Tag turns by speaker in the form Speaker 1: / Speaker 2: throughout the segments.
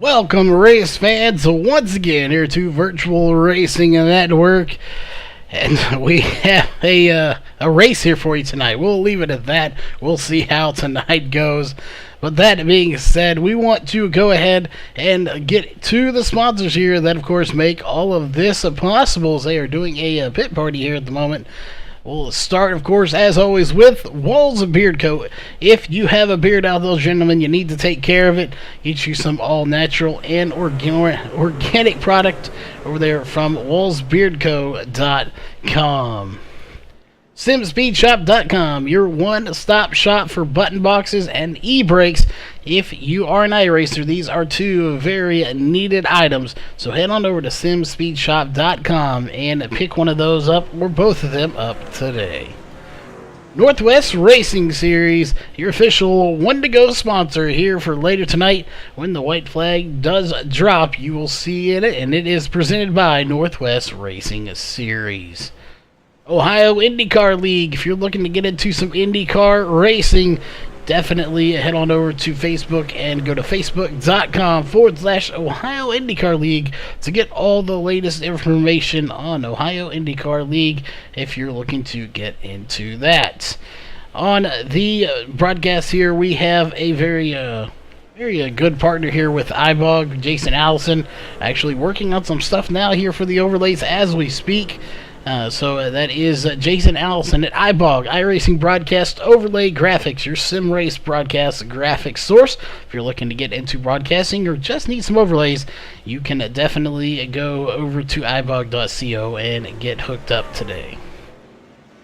Speaker 1: Welcome, race fans, once again here to Virtual Racing Network, and we have a race here for you tonight. We'll leave it at that. We'll see how tonight goes. But that being said, we want to go ahead and get to the sponsors here that, of course, make all of this possible, as they are doing a pit party here at the moment. We'll start, of course, as always, with Walls Beard Co. If you have a beard out there, gentlemen, you need to take care of it. Get you some all-natural and organic product over there from wallsbeardco.com. SimSpeedShop.com, your one-stop shop for button boxes and e-brakes. If you are an iRacer, these are two very needed items. So head on over to SimSpeedShop.com and pick one of those up, or both of them up today. Northwest Racing Series, your official one-to-go sponsor here for later tonight. When the white flag does drop, you will see it, and it is presented by Northwest Racing Series. Ohio IndyCar League, if you're looking to get into some IndyCar racing, definitely head on over to Facebook and go to facebook.com/Ohio IndyCar League to get all the latest information on Ohio IndyCar League if you're looking to get into that. On the broadcast here, we have a very good partner here with iBog, Jason Allison, actually working on some stuff now here for the overlays as we speak. So that is Jason Allison at iBog, iRacing Broadcast Overlay Graphics, your sim race broadcast graphics source. If you're looking to get into broadcasting or just need some overlays, you can definitely go over to ibog.co and get hooked up today.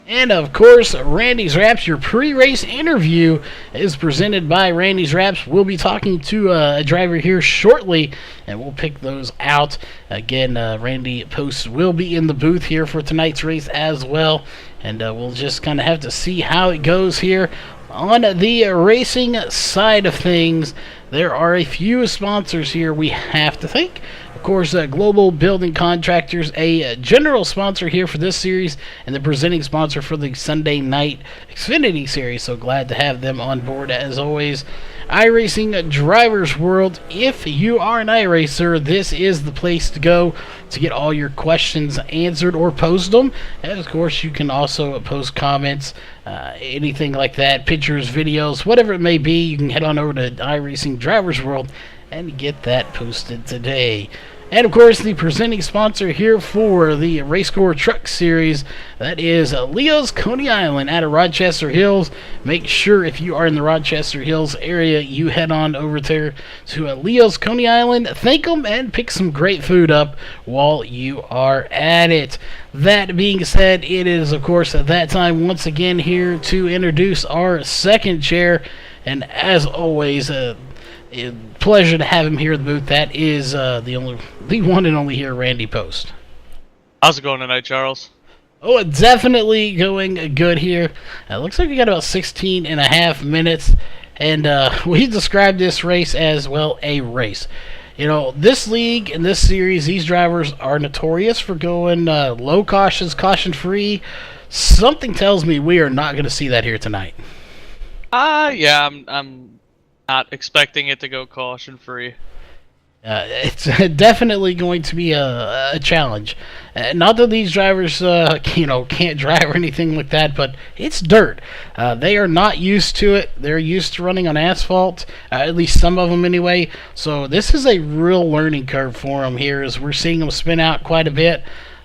Speaker 1: And of course, Randy's Wraps, your pre-race interview is presented by Randy's Wraps. We'll be talking to a driver here shortly, and we'll pick those out. Again, Randy Post will be in the booth here for tonight's race as well, and we'll just kind of have to see how it goes here. On the racing side of things, there are a few sponsors here we have to thank. Of course, Global Building Contractors, a general sponsor here for this series, and the presenting sponsor for the Sunday Night Xfinity Series. So glad to have them on board as always. iRacing Drivers World, if you are an iRacer, this is the place to go to get all your questions answered or post them. And of course, you can also post comments, anything like that, pictures, videos, whatever it may be. You can head on over to iRacing Drivers World and get that posted today. And of course, the presenting sponsor here for the RACECORE Truck Series, that is Leo's Coney Island out of Rochester Hills. Make sure if you are in the Rochester Hills area, you head on over there to Leo's Coney Island. Thank them and pick some great food up while you are at it. That being said, it is of course at that time once again here to introduce our second chair, and as always, pleasure to have him here in the booth. That is the one and only here, Randy Post.
Speaker 2: How's it going tonight, Charles?
Speaker 1: Oh, it's definitely going good here. Looks like we got about 16 and a half minutes, and we described this race as, well, a race. You know, this league and this series, these drivers are notorious for going low cautions, caution-free. Something tells me we are not going to see that here tonight.
Speaker 2: Yeah, I'm not expecting it to go caution-free.
Speaker 1: It's definitely going to be a challenge. Not that these drivers, can't drive or anything like that, but it's dirt. They are not used to it. They're used to running on asphalt, at least some of them anyway. So this is a real learning curve for them here, as we're seeing them spin out quite a bit.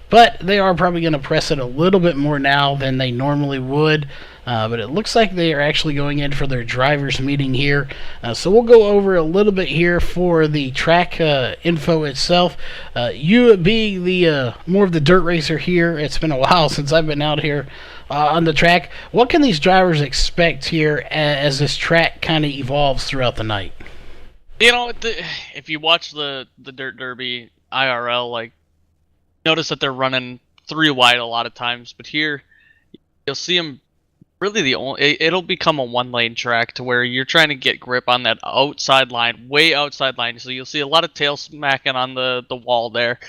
Speaker 1: But they are probably going to press it a little bit more now than they normally would. But it looks like they are actually going in for their drivers meeting here. So we'll go over a little bit here for the track info itself. You being the more of the dirt racer here, it's been a while since I've been out here on the track. What can these drivers expect here as this track kind of evolves throughout the night?
Speaker 2: You know, if you watch the Dirt Derby IRL, notice that they're running 3 wide a lot of times, but here you'll see them really it'll become a 1-lane track to where you're trying to get grip on that outside line, way outside line. So you'll see a lot of tail smacking on the wall there.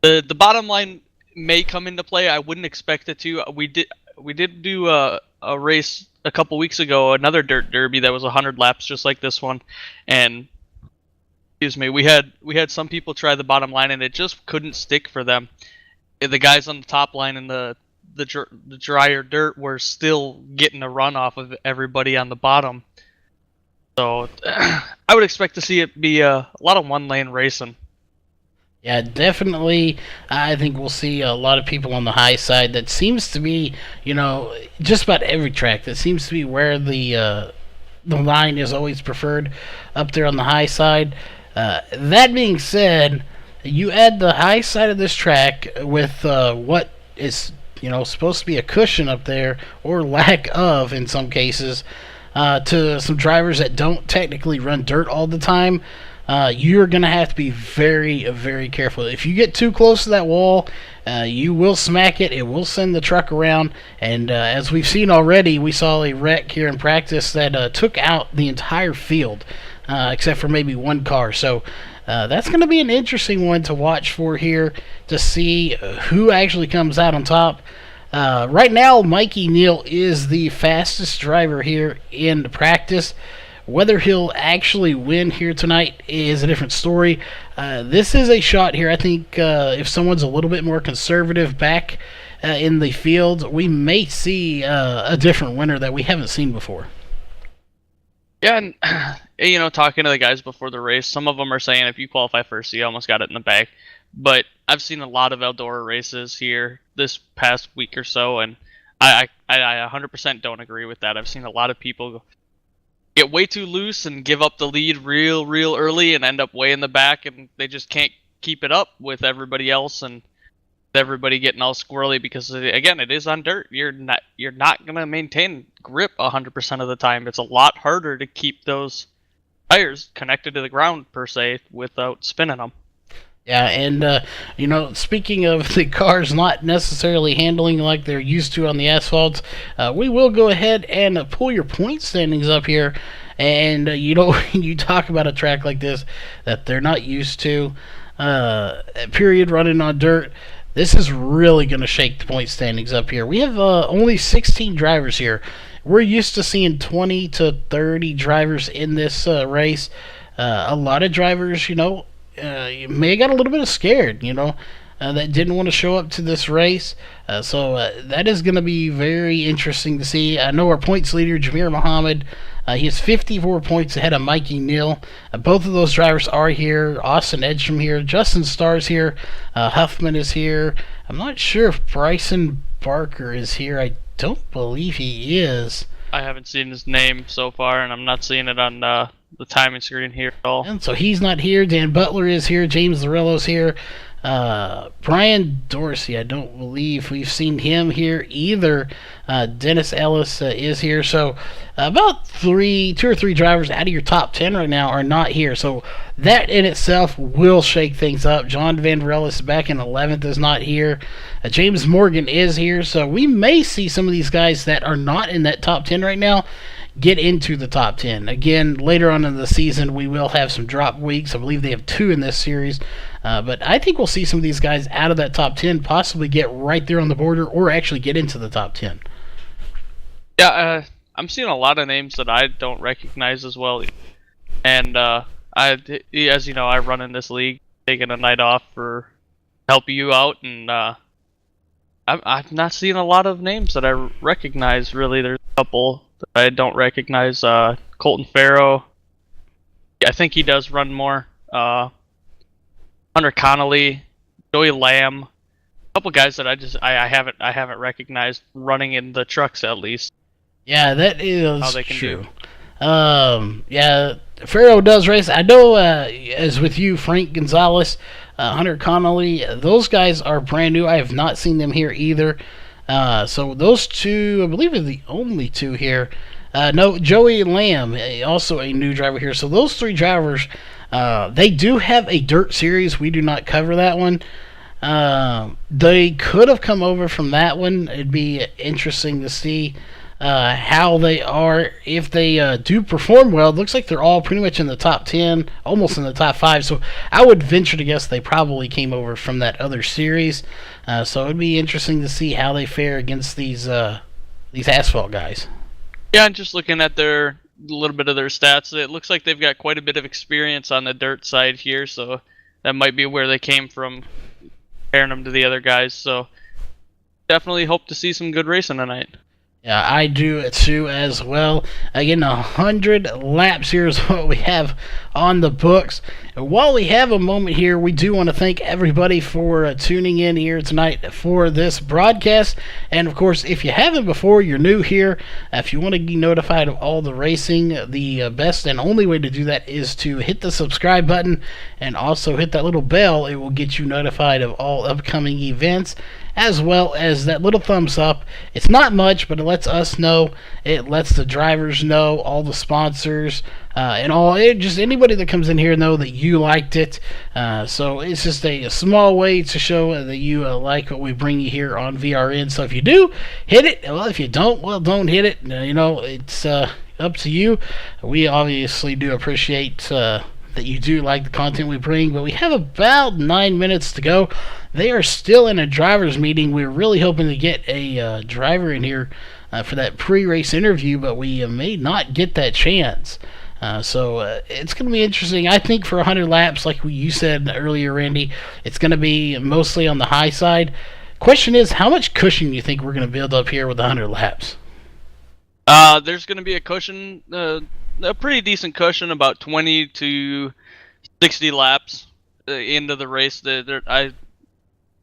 Speaker 2: The bottom line may come into play. I wouldn't expect it to. We did do a race a couple weeks ago, another dirt derby that was 100 laps just like this one, and excuse me, we had some people try the bottom line and it just couldn't stick for them. The guys on the top line and the drier dirt were still getting a run off of everybody on the bottom. So I would expect to see it be a lot of one-lane racing.
Speaker 1: Yeah, definitely. I think we'll see a lot of people on the high side. That seems to be, just about every track. That seems to be where the line is always preferred, up there on the high side. That being said, you add the high side of this track with what is supposed to be a cushion up there, or lack of in some cases, to some drivers that don't technically run dirt all the time. You're going to have to be very, very careful. If you get too close to that wall, you will smack it. It will send the truck around. And as we've seen already, we saw a wreck here in practice that took out the entire field, except for maybe one car. So that's going to be an interesting one to watch for here, to see who actually comes out on top. Right now, Mikey Neal is the fastest driver here in practice. Whether he'll actually win here tonight is a different story. This is a shot here. I think if someone's a little bit more conservative back in the field, we may see a different winner that we haven't seen before.
Speaker 2: Yeah, and talking to the guys before the race, some of them are saying if you qualify first, you almost got it in the bag. But I've seen a lot of Eldora races here this past week or so, and I 100% don't agree with that. I've seen a lot of people get way too loose and give up the lead real early and end up way in the back, and they just can't keep it up with everybody else, and everybody getting all squirrely because, again, it is on dirt. You're not gonna maintain grip 100% of the time. It's a lot harder to keep those tires connected to the ground per se without spinning them.
Speaker 1: Yeah, and speaking of the cars not necessarily handling like they're used to on the asphalt, we will go ahead and pull your point standings up here. And when you talk about a track like this that they're not used to, period, running on dirt, this is really going to shake the point standings up here. We have only 16 drivers here. We're used to seeing 20 to 30 drivers in this race. A lot of drivers, may have got a little bit scared, that didn't want to show up to this race. So that is going to be very interesting to see. I know our points leader, Jameer Muhammad, he has 54 points ahead of Mikey Neal. Both of those drivers are here. Austin Edstrom here. Justin Starr's here. Huffman is here. I'm not sure if Bryson Barker is here. I don't believe he is.
Speaker 2: I haven't seen his name so far, and I'm not seeing it on the timing screen here at all.
Speaker 1: And so he's not here. Dan Butler is here. James Larillo's here. Brian Dorsey, I don't believe we've seen him here either. Dennis Ellis is here. So about 2 or 3 drivers out of your top 10 right now are not here. So that in itself will shake things up. John Vanderellis back in 11th is not here. James Morgan is here. So we may see some of these guys that are not in that top 10 right now get into the top 10. Again, later on in the season, we will have some drop weeks. I believe they have 2 in this series. But I think we'll see some of these guys out of that top 10 possibly get right there on the border or actually get into the top 10.
Speaker 2: Yeah, I'm seeing a lot of names that I don't recognize as well. And as you know, I run in this league, taking a night off for help you out, and I'm not seeing a lot of names that I recognize, really. There's a couple that I don't recognize. Colton Farrow, I think he does run more. Hunter Connolly, Joey Lamb, a couple guys that I haven't recognized running in the trucks at least.
Speaker 1: Yeah, that is
Speaker 2: how they can
Speaker 1: true. Yeah, Farrow does race. I know, as with you, Frank Gonzalez, Hunter Connolly, those guys are brand new. I have not seen them here either. So those 2, I believe, are the only 2 here. No, Joey Lamb, also a new driver here. So those 3 drivers, they do have a dirt series. We do not cover that one. They could have come over from that one. It'd be interesting to see how they are. If they do perform well, it looks like they're all pretty much in the top 10, almost in the top 5. So I would venture to guess they probably came over from that other series. So it'd be interesting to see how they fare against these asphalt guys.
Speaker 2: Yeah, and just looking at their little bit of their stats. It looks like they've got quite a bit of experience on the dirt side here, so that might be where they came from, comparing them to the other guys. So definitely hope to see some good racing tonight.
Speaker 1: Yeah, I do too as well. Again, 100 laps here is what we have on the books. And while we have a moment here, we do want to thank everybody for tuning in here tonight for this broadcast. And of course, if you haven't before, you're new here. If you want to be notified of all the racing, the best and only way to do that is to hit the subscribe button and also hit that little bell. It will get you notified of all upcoming events, as well as that little thumbs up. It's not much, but it lets us know. It lets the drivers know, all the sponsors, and just anybody that comes in here know that you liked it. So it's just a small way to show that you like what we bring you here on VRN. So if you do, hit it. Well, if you don't, well, don't hit it. It's up to you. We obviously do appreciate that you do like the content we bring, but we have about 9 minutes to go. They are still in a driver's meeting. We're really hoping to get a driver in here for that pre-race interview, but we may not get that chance. So it's going to be interesting. I think for 100 laps, like you said earlier, Randy, it's going to be mostly on the high side. Question is, how much cushion do you think we're going to build up here with 100 laps?
Speaker 2: There's going to be a cushion, a pretty decent cushion, about 20 to 60 laps into the race.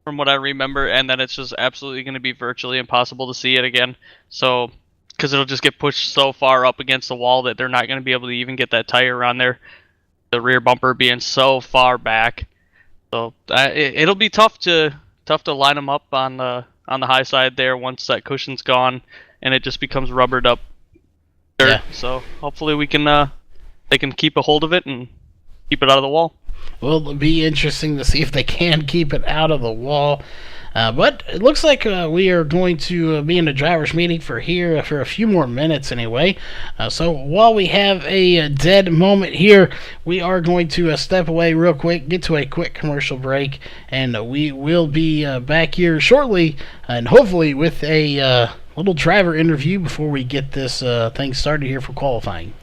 Speaker 2: From what I remember, and then it's just absolutely going to be virtually impossible to see it again. So, because it'll just get pushed so far up against the wall that they're not going to be able to even get that tire on there. The rear bumper being so far back, so it'll be tough to line them up on the high side there once that cushion's gone and it just becomes rubbered up dirt. Yeah. So hopefully they can keep a hold of it and keep it out of the wall.
Speaker 1: Well, it'll be interesting to see if they can keep it out of the wall. But it looks like we are going to be in a driver's meeting for a few more minutes anyway. So while we have a dead moment here, we are going to step away real quick, get to a quick commercial break, and we will be back here shortly, and hopefully with a little driver interview before we get this thing started here for qualifying.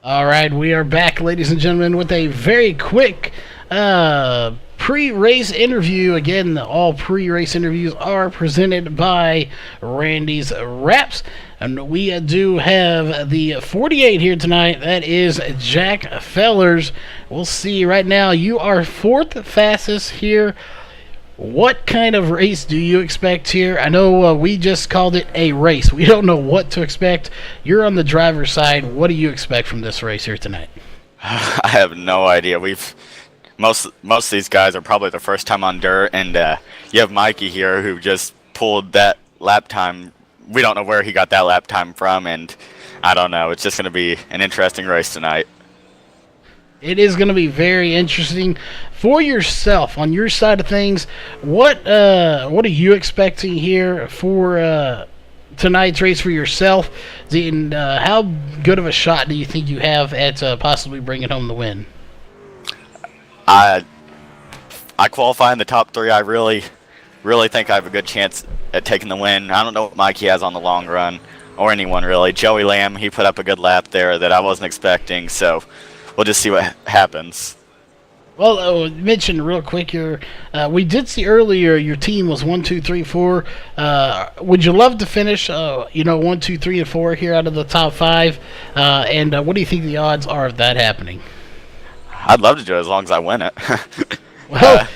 Speaker 1: All right, we are back, ladies and gentlemen, with a very quick pre-race interview. Again, all pre-race interviews are presented by Randy's Wraps. And we do have the 48 here tonight. That is Jack Fellers. We'll see right now. You are fourth fastest here. What kind of race do you expect here? I know we just called it a race. We don't know what to expect. You're on the driver's side. What do you expect from this race here tonight?
Speaker 3: I have no idea. Most of these guys are probably the first time on dirt, and you have Mikey here who just pulled that lap time. We don't know where he got that lap time from, and I don't know. It's just going to be an interesting race tonight.
Speaker 1: It is going to be very interesting. For yourself, on your side of things, what are you expecting here for tonight's race for yourself? And how good of a shot do you think you have at possibly bringing home the win?
Speaker 3: I qualify in the top 3. I really think I have a good chance at taking the win. I don't know what Mikey has on the long run, or anyone really. Joey Lamb, he put up a good lap there that I wasn't expecting, so we'll just see what happens.
Speaker 1: Well, mention real quick here, we did see earlier your team was 1, 2, 3, 4. Would you love to finish, 1, 2, 3, and 4 here out of the top 5? And what do you think the odds are of that happening?
Speaker 3: I'd love to do it as long as I win it.
Speaker 1: Well,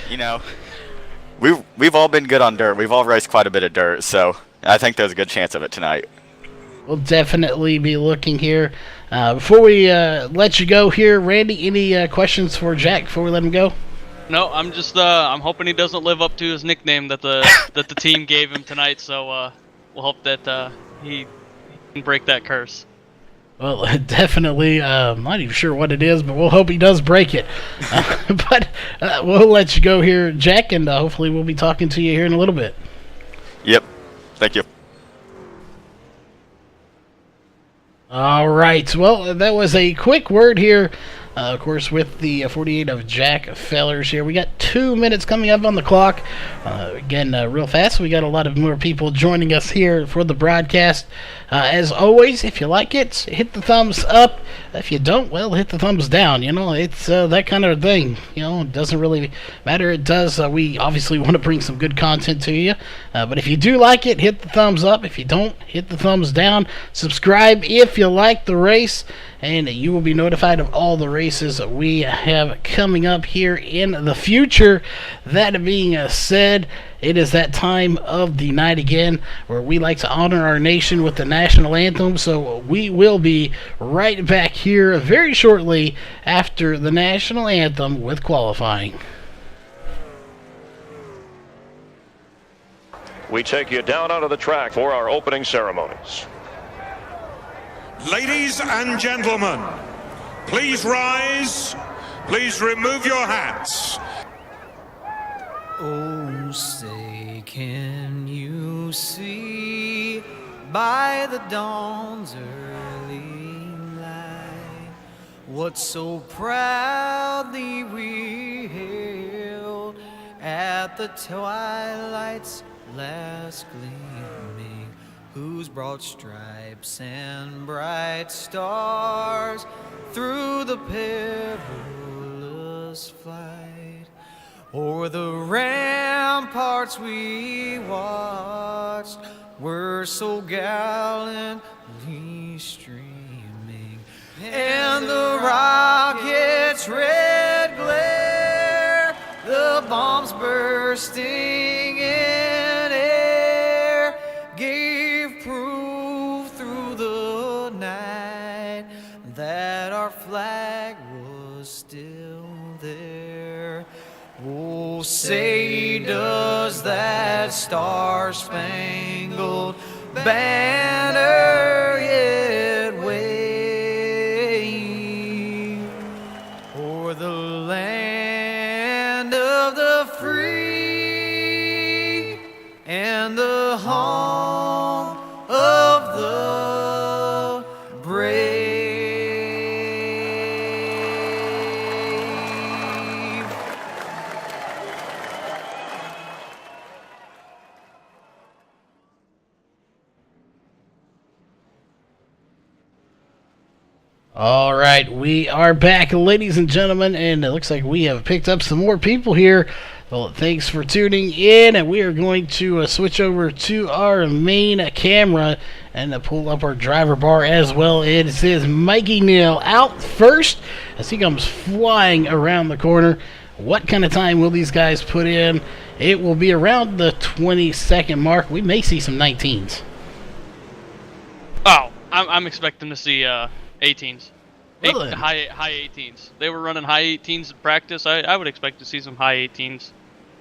Speaker 3: we've all been good on dirt. We've all raced quite a bit of dirt, so I think there's a good chance of it tonight.
Speaker 1: We'll definitely be looking here. Before we let you go here, Randy, any questions for Jack before we let him go?
Speaker 2: No, I'm just I'm hoping he doesn't live up to his nickname that the team gave him tonight. So we'll hope that he can break that curse.
Speaker 1: Well, definitely. I'm not even sure what it is, but we'll hope he does break it. But we'll let you go here, Jack, and hopefully we'll be talking to you here in a little bit.
Speaker 3: Yep. Thank you.
Speaker 1: All right. Well, that was a quick word here. Of course, with the 48 of Jack Fellers here. We got 2 minutes coming up on the clock. Again, real fast. We got a lot of more people joining us here for the broadcast. As always, if you like it, hit the thumbs up. If you don't, well, hit the thumbs down. It's that kind of thing. It doesn't really matter. It does. We obviously want to bring some good content to you. But if you do like it, hit the thumbs up. If you don't, hit the thumbs down. Subscribe if you like the race, and you will be notified of all the races we have coming up here in the future. That being said, it is that time of the night again where we like to honor our nation with the national anthem. So we will be right back here very shortly after the national anthem with qualifying.
Speaker 4: We take you down onto the track for our opening ceremonies.
Speaker 5: Ladies and gentlemen, please rise. Please remove your hats.
Speaker 6: Oh, say, can you see by the dawn's early light what so proudly we hailed at the twilight's last gleaming, whose broad stripes and bright stars through the perilous flight o'er the ramparts we watched were so gallantly streaming, and the rocket's red glare, the bombs bursting in air, gave proof through the night that our flag was still there. Oh, say, does that star-spangled banner yet wave o'er the land of the free and the home of the brave?
Speaker 1: All right, we are back, ladies and gentlemen, and it looks like we have picked up some more people here. Well, thanks for tuning in, and we are going to switch over to our main camera and pull up our driver bar as well. It says Mikey Neal out first as he comes flying around the corner. What kind of time will these guys put in? It will be around the 20-second mark. We may see some 19s.
Speaker 2: Oh, I'm expecting to see 18s.
Speaker 1: Really?
Speaker 2: High 18s. They were running high 18s in practice. I would expect to see some high 18s.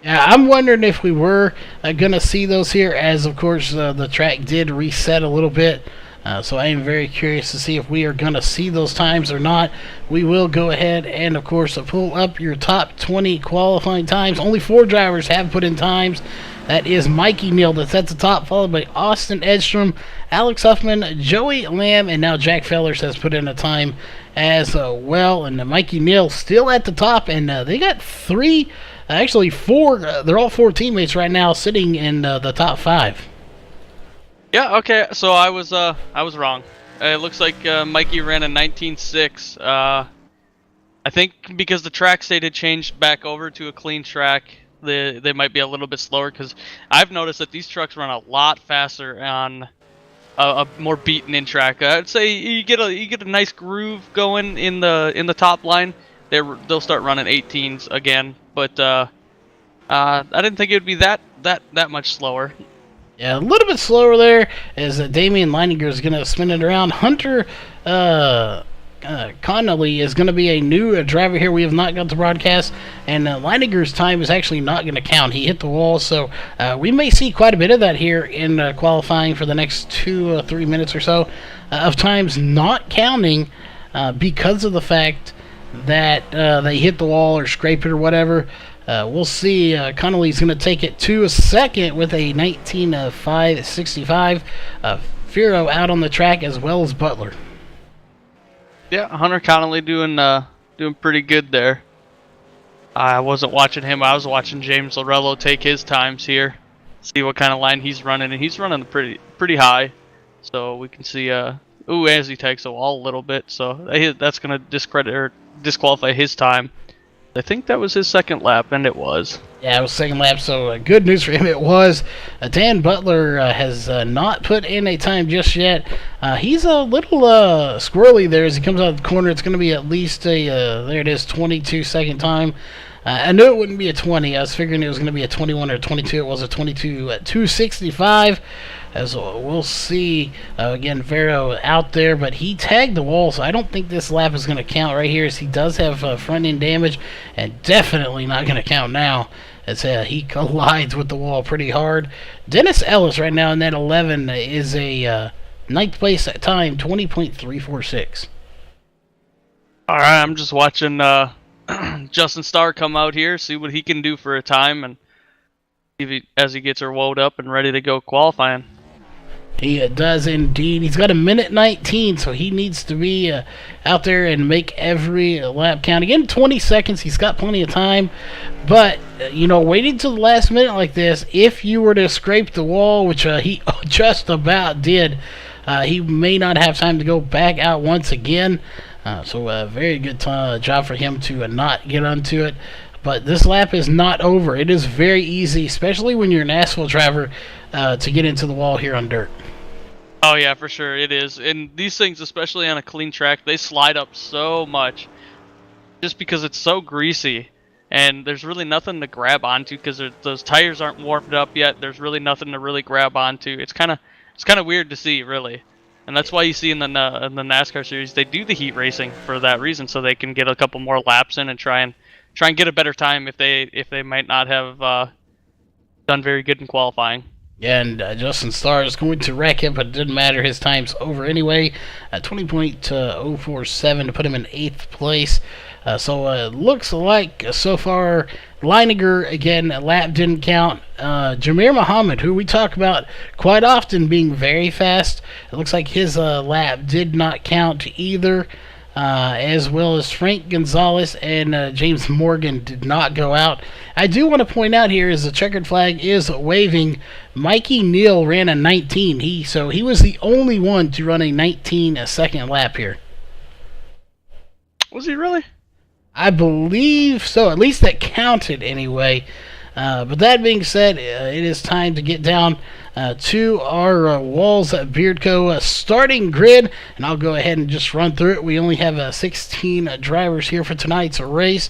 Speaker 1: Yeah, I'm wondering if we were going to see those here, as of course the track did reset a little bit. So I am very curious to see if we are going to see those times or not. We will go ahead and, of course, pull up your top 20 qualifying times. Only 4 drivers have put in times. That is Mikey Neal that's at the top, followed by Austin Edstrom, Alex Huffman, Joey Lamb, and now Jack Fellers has put in a time as well. And Mikey Neal still at the top, and they got 3, actually 4, they're all 4 teammates right now sitting in the top 5.
Speaker 2: Yeah, okay, so I was wrong. It looks like Mikey ran a 19.6. I think because the track state had changed back over to a clean track, they might be a little bit slower, because I've noticed that these trucks run a lot faster on a more beaten in track. I'd say you get a nice groove going in the top line. They'll start running 18s again, but I didn't think it would be that much slower.
Speaker 1: Yeah, a little bit slower there, as Damian Leininger is going to spin it around. Hunter Connolly is going to be a new driver here. We have not got the broadcast, and Leininger's time is actually not going to count. He hit the wall, so we may see quite a bit of that here in qualifying for the next 2 or 3 minutes or so of times not counting because of the fact that they hit the wall or scrape it or whatever. We'll see. Connolly's going to take it to a second with a 19.565. Firo out on the track, as well as Butler.
Speaker 2: Yeah, Hunter Connolly doing pretty good there. I wasn't watching him. I was watching James Lorello take his times here. See what kind of line he's running, and he's running pretty high. So we can see as he takes a wall a little bit. So that's going to disqualify his time. I think that was his second lap, and it was.
Speaker 1: Yeah, it was second lap, so good news for him it was. Dan Butler has not put in a time just yet. He's a little squirrely there as he comes out of the corner. It's going to be at least a, there it is, 22-second time. I knew it wouldn't be a 20. I was figuring it was going to be a 21 or 22. It was a 22 at 265. As we'll see, again, Vero out there, but he tagged the wall, so I don't think this lap is going to count right here, as he does have front-end damage, and definitely not going to count now, as he collides with the wall pretty hard. Dennis Ellis right now in that 11 is a 9th place time, 20.346.
Speaker 2: All right, I'm just watching Justin Starr come out here, see what he can do for a time, and as he gets her woed up and ready to go qualifying.
Speaker 1: He does indeed. He's got a minute 19, so he needs to be out there and make every lap count. Again, 20 seconds. He's got plenty of time. But, waiting till the last minute like this, if you were to scrape the wall, which he just about did, he may not have time to go back out once again. So a very good job for him to not get onto it. But this lap is not over. It is very easy, especially when you're an asphalt driver, to get into the wall here on dirt.
Speaker 2: Oh yeah, for sure it is. And these things, especially on a clean track, they slide up so much just because it's so greasy. And there's really nothing to grab onto because those tires aren't warmed up yet. There's really nothing to really grab onto. It's kind of weird to see, really. And that's why you see in the NASCAR series, they do the heat racing for that reason, so they can get a couple more laps in and try and get a better time if they might not have done very good in qualifying.
Speaker 1: Yeah, and Justin Starr is going to wreck him, but it didn't matter. His time's over anyway. 20.047 to put him in 8th place. So it looks like so far, Leininger, again, lap didn't count. Jameer Muhammad, who we talk about quite often being very fast, it looks like his lap did not count either. As well as Frank Gonzalez and James Morgan did not go out. I do want to point out here, as the checkered flag is waving, Mikey Neal ran a 19. He was the only one to run a 19 second lap here.
Speaker 2: Was he really?
Speaker 1: I believe so. At least that counted anyway. But that being said, it is time to get down to our Walls Beardco starting grid, and I'll go ahead and just run through it. We only have 16 drivers here for tonight's race.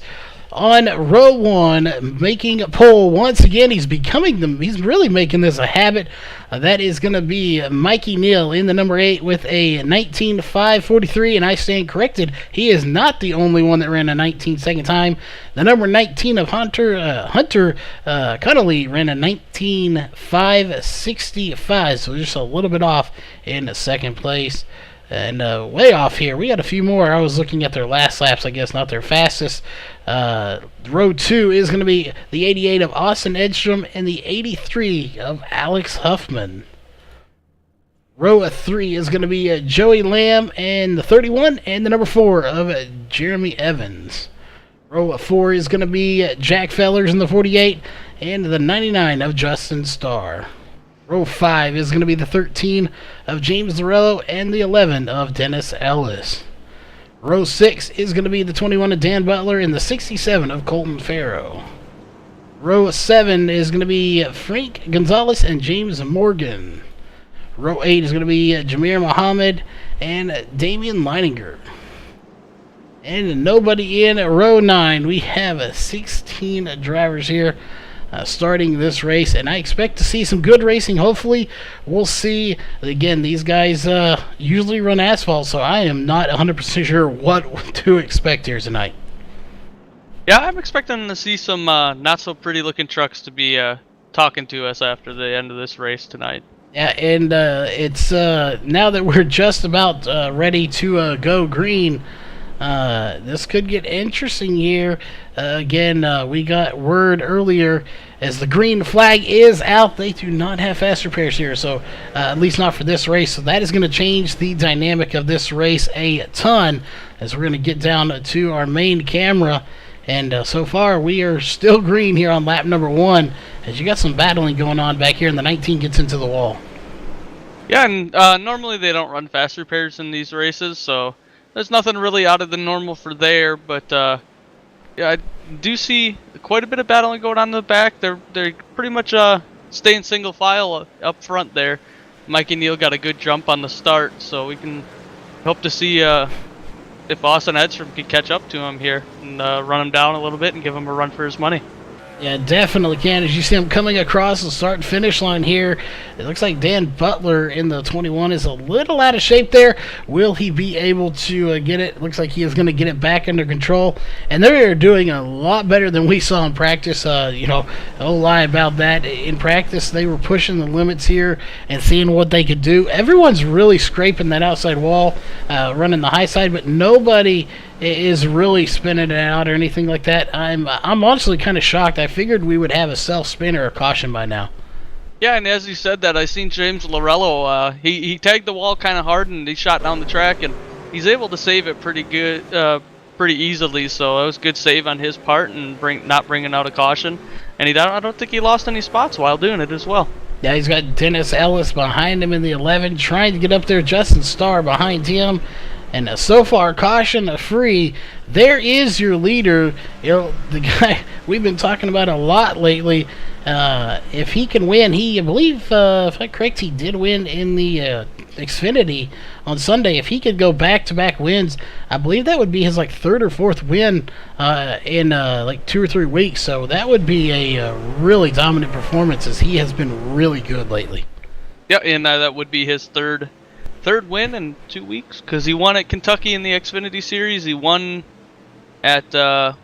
Speaker 1: On row 1, making pole once again, he's really making this a habit. That is going to be Mikey Neal in the number 8 with a 19.543, and I stand corrected. He is not the only one that ran a 19 second time. The number 19 of Hunter Connolly ran a 19.565, so just a little bit off in second place. And way off here, we got a few more. I was looking at their last laps, I guess, not their fastest. Row 2 is going to be the 88 of Austin Edstrom and the 83 of Alex Huffman. Row 3 is going to be Joey Lamb and the 31 and the number 4 of Jeremy Evans. Row 4 is going to be Jack Fellers in the 48 and the 99 of Justin Starr. Row 5 is going to be the 13 of James Lorello and the 11 of Dennis Ellis. Row 6 is going to be the 21 of Dan Butler and the 67 of Colton Farrow. Row 7 is going to be Frank Gonzalez and James Morgan. Row 8 is going to be Jameer Muhammad and Damian Leininger. And nobody in row 9. We have 16 drivers here starting this race, and I expect to see some good racing. Hopefully we'll see. Again, these guys usually run asphalt, so I am not 100% sure what to expect here tonight.
Speaker 2: Yeah, I'm expecting to see some not so pretty looking trucks to be talking to us after the end of this race tonight.
Speaker 1: Yeah, and it's now that we're just about ready to go green, this could get interesting here. Again, we got word earlier as the green flag is out. They do not have fast repairs here, so at least not for this race. So that is going to change the dynamic of this race a ton as we're going to get down to our main camera. And so far, we are still green here on lap number 1 as you got some battling going on back here, and the 19 gets into the wall.
Speaker 2: Yeah, and normally they don't run fast repairs in these races, so there's nothing really out of the normal for there, but yeah, I do see quite a bit of battling going on in the back. They're pretty much staying single file up front there. Mikey Neal got a good jump on the start, so we can hope to see if Austin Edstrom can catch up to him here and run him down a little bit and give him a run for his money.
Speaker 1: Yeah, definitely can. As you see him coming across the start and finish line here, it looks like Dan Butler in the 21 is a little out of shape there. Will he be able to get it? Looks like he is going to get it back under control. And they're doing a lot better than we saw in practice. No lie about that. In practice, they were pushing the limits here and seeing what they could do. Everyone's really scraping that outside wall, running the high side, but nobody is really spinning it out or anything like that. I'm honestly kind of shocked. I figured we would have a self-spin or a caution by now.
Speaker 2: Yeah, and as you said that, I seen James Lorello. He tagged the wall kind of hard and he shot down the track, and he's able to save it pretty good, pretty easily. So it was a good save on his part and not bringing out a caution. And I don't think he lost any spots while doing it as well.
Speaker 1: Yeah, he's got Dennis Ellis behind him in the 11, trying to get up there. Justin Starr behind him. And so far, caution free. There is your leader. The guy we've been talking about a lot lately. If he can win, I believe, if I'm correct, he did win in the Xfinity on Sunday. If he could go back-to-back wins, I believe that would be his third or fourth win in 2 or 3 weeks. So that would be a really dominant performance, as he has been really good lately.
Speaker 2: Yeah, and that would be his third win in 2 weeks, because he won at Kentucky in the Xfinity Series. He won at trying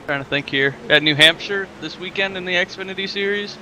Speaker 2: to think here, at New Hampshire this weekend in the Xfinity Series.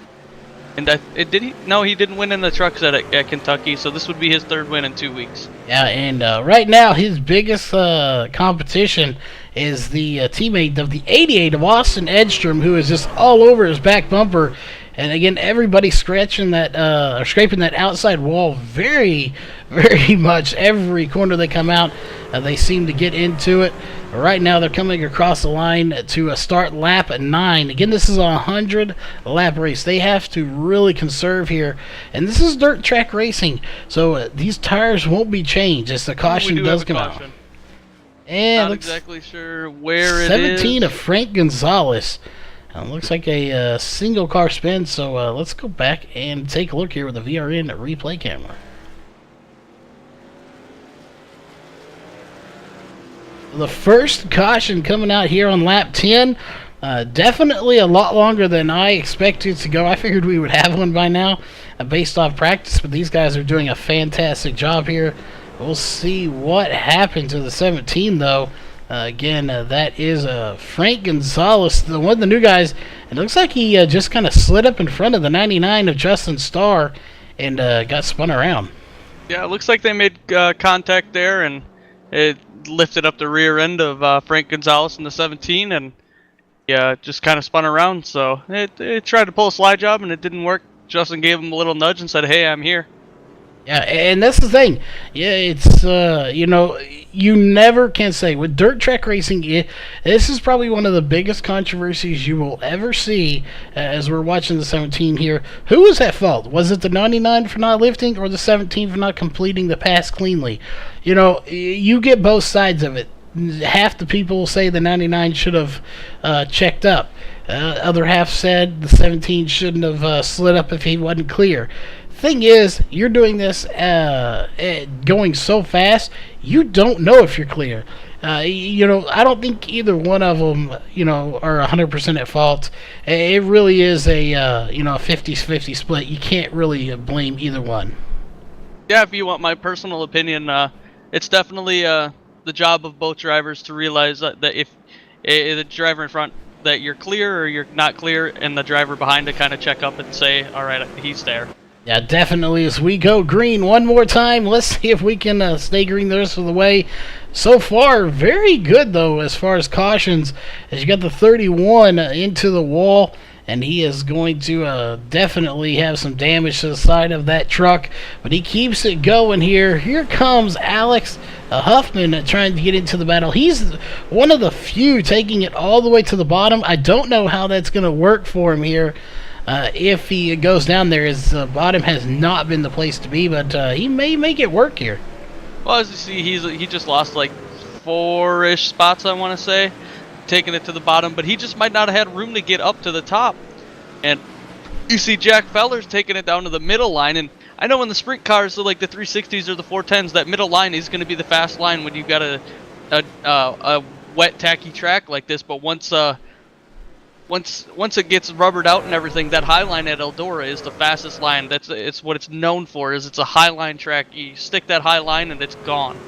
Speaker 2: And he didn't win in the trucks at Kentucky, so this would be his third win in 2 weeks. Yeah,
Speaker 1: and right now his biggest competition is the teammate of the 88 of Austin Edstrom, who is just all over his back bumper. And again, everybody's scratching that, or scraping that outside wall very, very much. Every corner they come out, they seem to get into it. Right now, they're coming across the line to start lap 9. Again, this is a 100-lap race. They have to really conserve here. And this is dirt track racing, so these tires won't be changed as the caution does come out. And
Speaker 2: Not
Speaker 1: looks
Speaker 2: exactly sure where it is.
Speaker 1: 17 of Frank Gonzalez. Looks like a single car spin, so let's go back and take a look here with the VRN replay camera. The first caution coming out here on lap 10. Definitely a lot longer than I expected to go. I figured we would have one by now based off practice, but these guys are doing a fantastic job here. We'll see what happened to the 17, though. Again, that is Frank Gonzalez, one of the new guys. It looks like he just kind of slid up in front of the 99 of Justin Starr and got spun around.
Speaker 2: Yeah, it looks like they made contact there, and it lifted up the rear end of Frank Gonzalez in the 17, and yeah, just kind of spun around. So it tried to pull a slide job, and it didn't work. Justin gave him a little nudge and said, "Hey, I'm here."
Speaker 1: Yeah, and that's the thing. Yeah, it's, you know, you never can say. With dirt track racing, this is probably one of the biggest controversies you will ever see as we're watching the 17 here. Who was at fault? Was it the 99 for not lifting or the 17 for not completing the pass cleanly? You know, you get both sides of it. Half the people say the 99 should have checked up. Other half said the 17 shouldn't have slid up if he wasn't clear. Thing is, you're doing this going so fast, you don't know if you're clear. You know, I don't think either one of them, you know, are 100% at fault. It really is a, you know, a 50-50 split. You can't really blame either one.
Speaker 2: Yeah, if you want my personal opinion, it's definitely the job of both drivers to realize that if the driver in front that you're clear or you're not clear, and the driver behind to kind of check up and say, all right, he's there.
Speaker 1: Yeah, definitely. As we go green one more time, let's see if we can stay green the rest of the way. So far, very good, though, as far as cautions. As you got the 31 into the wall, and he is going to definitely have some damage to the side of that truck. But he keeps it going here. Here comes Alex Huffman trying to get into the battle. He's one of the few taking it all the way to the bottom. I don't know how that's going to work for him here. If he goes down there, his bottom has not been the place to be, but he may make it work here.
Speaker 2: Well, as you see, he just lost like 4-ish spots, I want to say, taking it to the bottom, but he just might not have had room to get up to the top. And you see Jack Feller's taking it down to the middle line, and I know in the sprint cars, so like the 360s or the 410s, that middle line is going to be the fast line when you've got a wet, tacky track like this, but once it gets rubbered out and everything, that high line at Eldora is the fastest line. It's what it's known for. Is it's a high line track. You stick that high line and it's gone.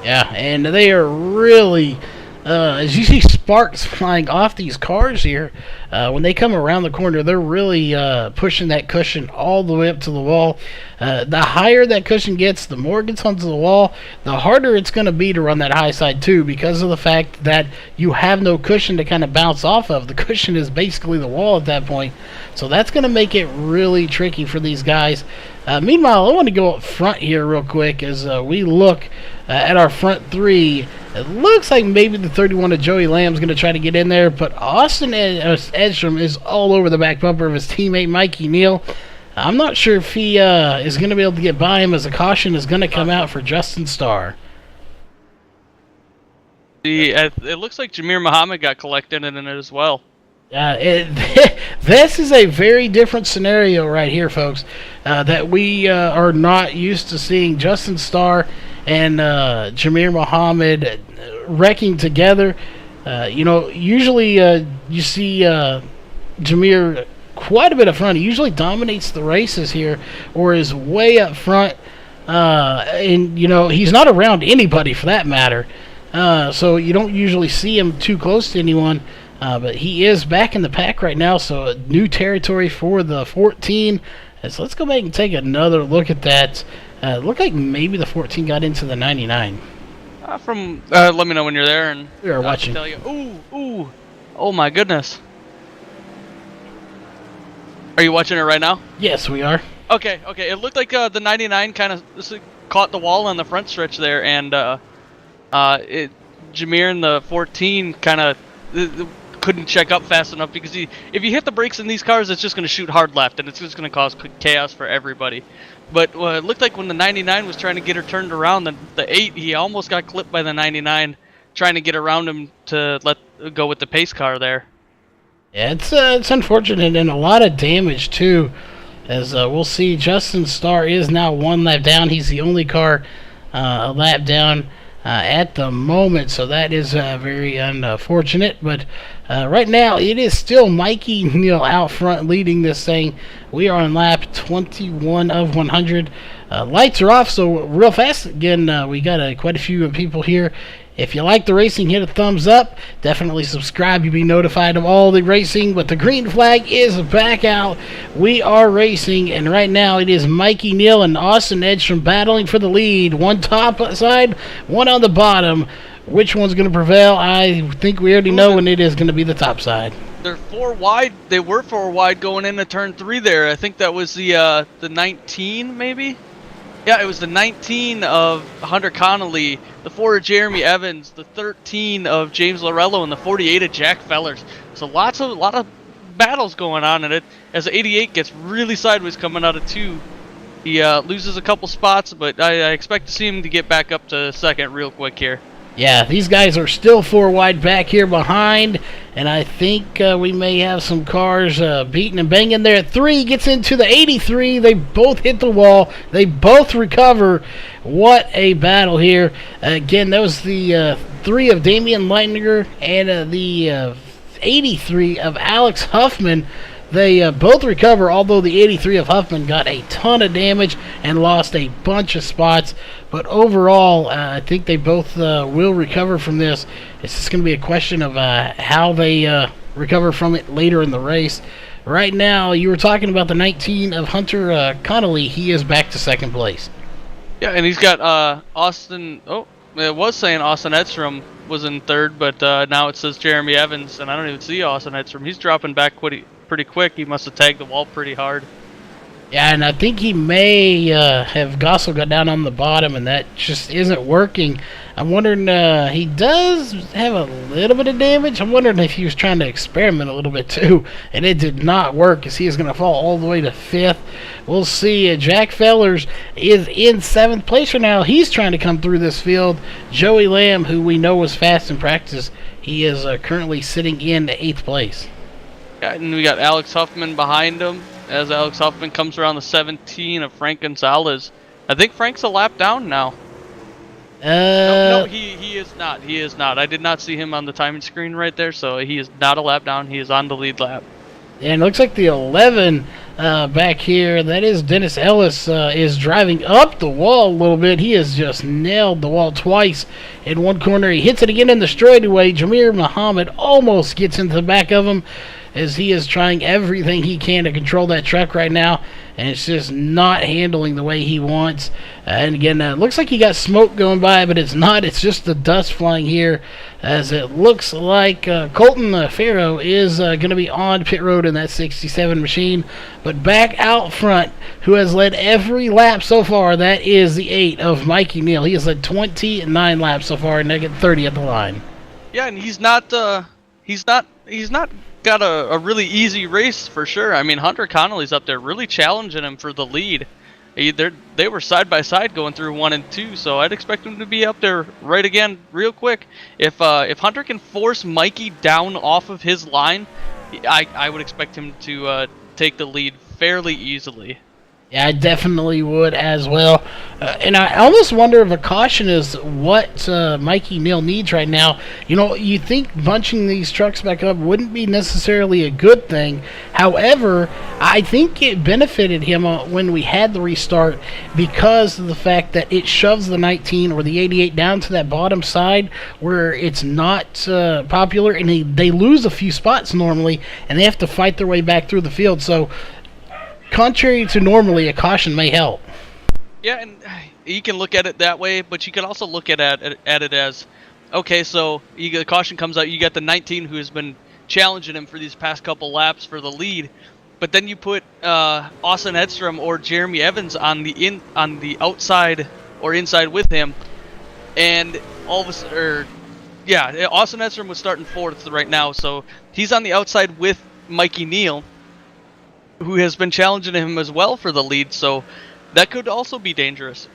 Speaker 1: Yeah, and they are really, as you see sparks flying off these cars here, when they come around the corner, they're really pushing that cushion all the way up to the wall. The higher that cushion gets, the more it gets onto the wall, the harder it's going to be to run that high side too, because of the fact that you have no cushion to kind of bounce off of. The cushion is basically the wall at that point, so that's going to make it really tricky for these guys. Meanwhile, I want to go up front here real quick as we look at our front three. It looks like maybe the 31 of Joey Lamb's going to try to get in there, but Austin Edstrom is all over the back bumper of his teammate Mikey Neal. I'm not sure if he is going to be able to get by him, as a caution is going to come out for Justin Starr.
Speaker 2: It looks like Jamir Muhammad got collected in it as well.
Speaker 1: This is a very different scenario right here, folks, that we are not used to seeing. Justin Starr and Jamir Muhammad wrecking together. You know, usually you see Jamir quite a bit up front. He usually dominates the races here, or is way up front. And, you know, he's not around anybody for that matter. So you don't usually see him too close to anyone. But he is back in the pack right now, so new territory for the 14. So let's go back and take another look at that. Looked like maybe the 14 got into the 99.
Speaker 2: Let me know when you're there, and
Speaker 1: we are watching.
Speaker 2: Tell you. Ooh, oh my goodness. Are you watching it right now?
Speaker 1: Yes, we are.
Speaker 2: Okay. It looked like the 99 kind of caught the wall on the front stretch there, and Jamir and the 14 kind of couldn't check up fast enough, because if you hit the brakes in these cars, it's just going to shoot hard left, and it's just going to cause chaos for everybody. But it looked like when the 99 was trying to get her turned around, the 8, he almost got clipped by the 99. trying to get around him to go with the pace car there.
Speaker 1: Yeah, it's unfortunate and a lot of damage too, as we'll see. Justin Starr is now 1 lap down. He's the only car a lap down at the moment, so that is very unfortunate. But right now, it is still Mikey Neal out front leading this thing. We are on lap 21 of 100. Lights are off, so real fast. Again, we got quite a few people here. If you like the racing, hit a thumbs up. Definitely subscribe. You'll be notified of all the racing. But the green flag is back out. We are racing, and right now it is Mikey Neal and Austin Edstrom battling for the lead. One top side, one on the bottom. Which one's going to prevail? I think we already know, and it is going to be the top side.
Speaker 2: They're 4 wide. They were 4 wide going into turn 3 there. I think that was the 19, maybe? Yeah, it was the 19 of Hunter Connolly, the 4 of Jeremy Evans, the 13 of James Lorello, and the 48 of Jack Fellers. So a lot of battles going on in it. As the 88 gets really sideways coming out of 2, he loses a couple spots, but I expect to see him to get back up to second real quick here.
Speaker 1: Yeah, these guys are still 4 wide back here behind, and I think we may have some cars beating and banging there. 3 gets into the 83. They both hit the wall. They both recover. What a battle here. Again, that was the 3 of Damian Leitner and the 83 of Alex Huffman. They both recover, although the 83 of Huffman got a ton of damage and lost a bunch of spots. But overall, I think they both will recover from this. It's just going to be a question of how they recover from it later in the race. Right now, you were talking about the 19 of Hunter Connolly. He is back to second place.
Speaker 2: Yeah, and he's got Austin... Oh, it was saying Austin Edstrom was in third, but now it says Jeremy Evans, and I don't even see Austin Edstrom. He's dropping back pretty quick. He must have tagged the wall pretty hard.
Speaker 1: Yeah, and I think he may have also got down on the bottom, and that just isn't working. I'm wondering, he does have a little bit of damage. I'm wondering if he was trying to experiment a little bit too, and it did not work, as he is going to fall all the way to 5th. We'll see. Jack Fellers is in 7th place right now. He's trying to come through this field. Joey Lamb, who we know was fast in practice, he is currently sitting in 8th place.
Speaker 2: Yeah, and we got Alex Huffman behind him as Alex Huffman comes around the 17 of Frank Gonzalez. I think Frank's a lap down now. No, he is not. He is not. I did not see him on the timing screen right there, so he is not a lap down. He is on the lead lap.
Speaker 1: And it looks like the 11 back here, that is Dennis Ellis, is driving up the wall a little bit. He has just nailed the wall twice in one corner. He hits it again in the straightaway. Jameer Muhammad almost gets into the back of him, as he is trying everything he can to control that truck right now, and it's just not handling the way he wants. And again, it looks like he got smoke going by, but it's not. It's just the dust flying here, as it looks like Colton Farrow is going to be on pit road in that 67 machine. But back out front, who has led every lap so far, that is the 8 of Mikey Neal. He has led 29 laps so far, and they get 30 at the line.
Speaker 2: Yeah, and he's not got a really easy race for sure. I mean, Hunter Connolly's up there really challenging him for the lead. They were side by side going through 1 and 2, so I'd expect him to be up there right again real quick. If Hunter can force Mikey down off of his line, I would expect him to take the lead fairly easily.
Speaker 1: Yeah, I definitely would as well. And I almost wonder if a caution is what Mikey Neal needs right now. You know, you think bunching these trucks back up wouldn't be necessarily a good thing. However, I think it benefited him when we had the restart, because of the fact that it shoves the 19 or the 88 down to that bottom side where it's not popular, and they lose a few spots normally, and they have to fight their way back through the field. So, contrary to normally, a caution may help.
Speaker 2: Yeah, and you can look at it that way, but you can also look at it as, okay, so the caution comes out, you got the 19 who has been challenging him for these past couple laps for the lead, but then you put Austin Edstrom or Jeremy Evans on the outside or inside with him, and all of a sudden, Austin Edstrom was starting 4th right now, so he's on the outside with Mikey Neal, who has been challenging him as well for the lead, so that could also be dangerous.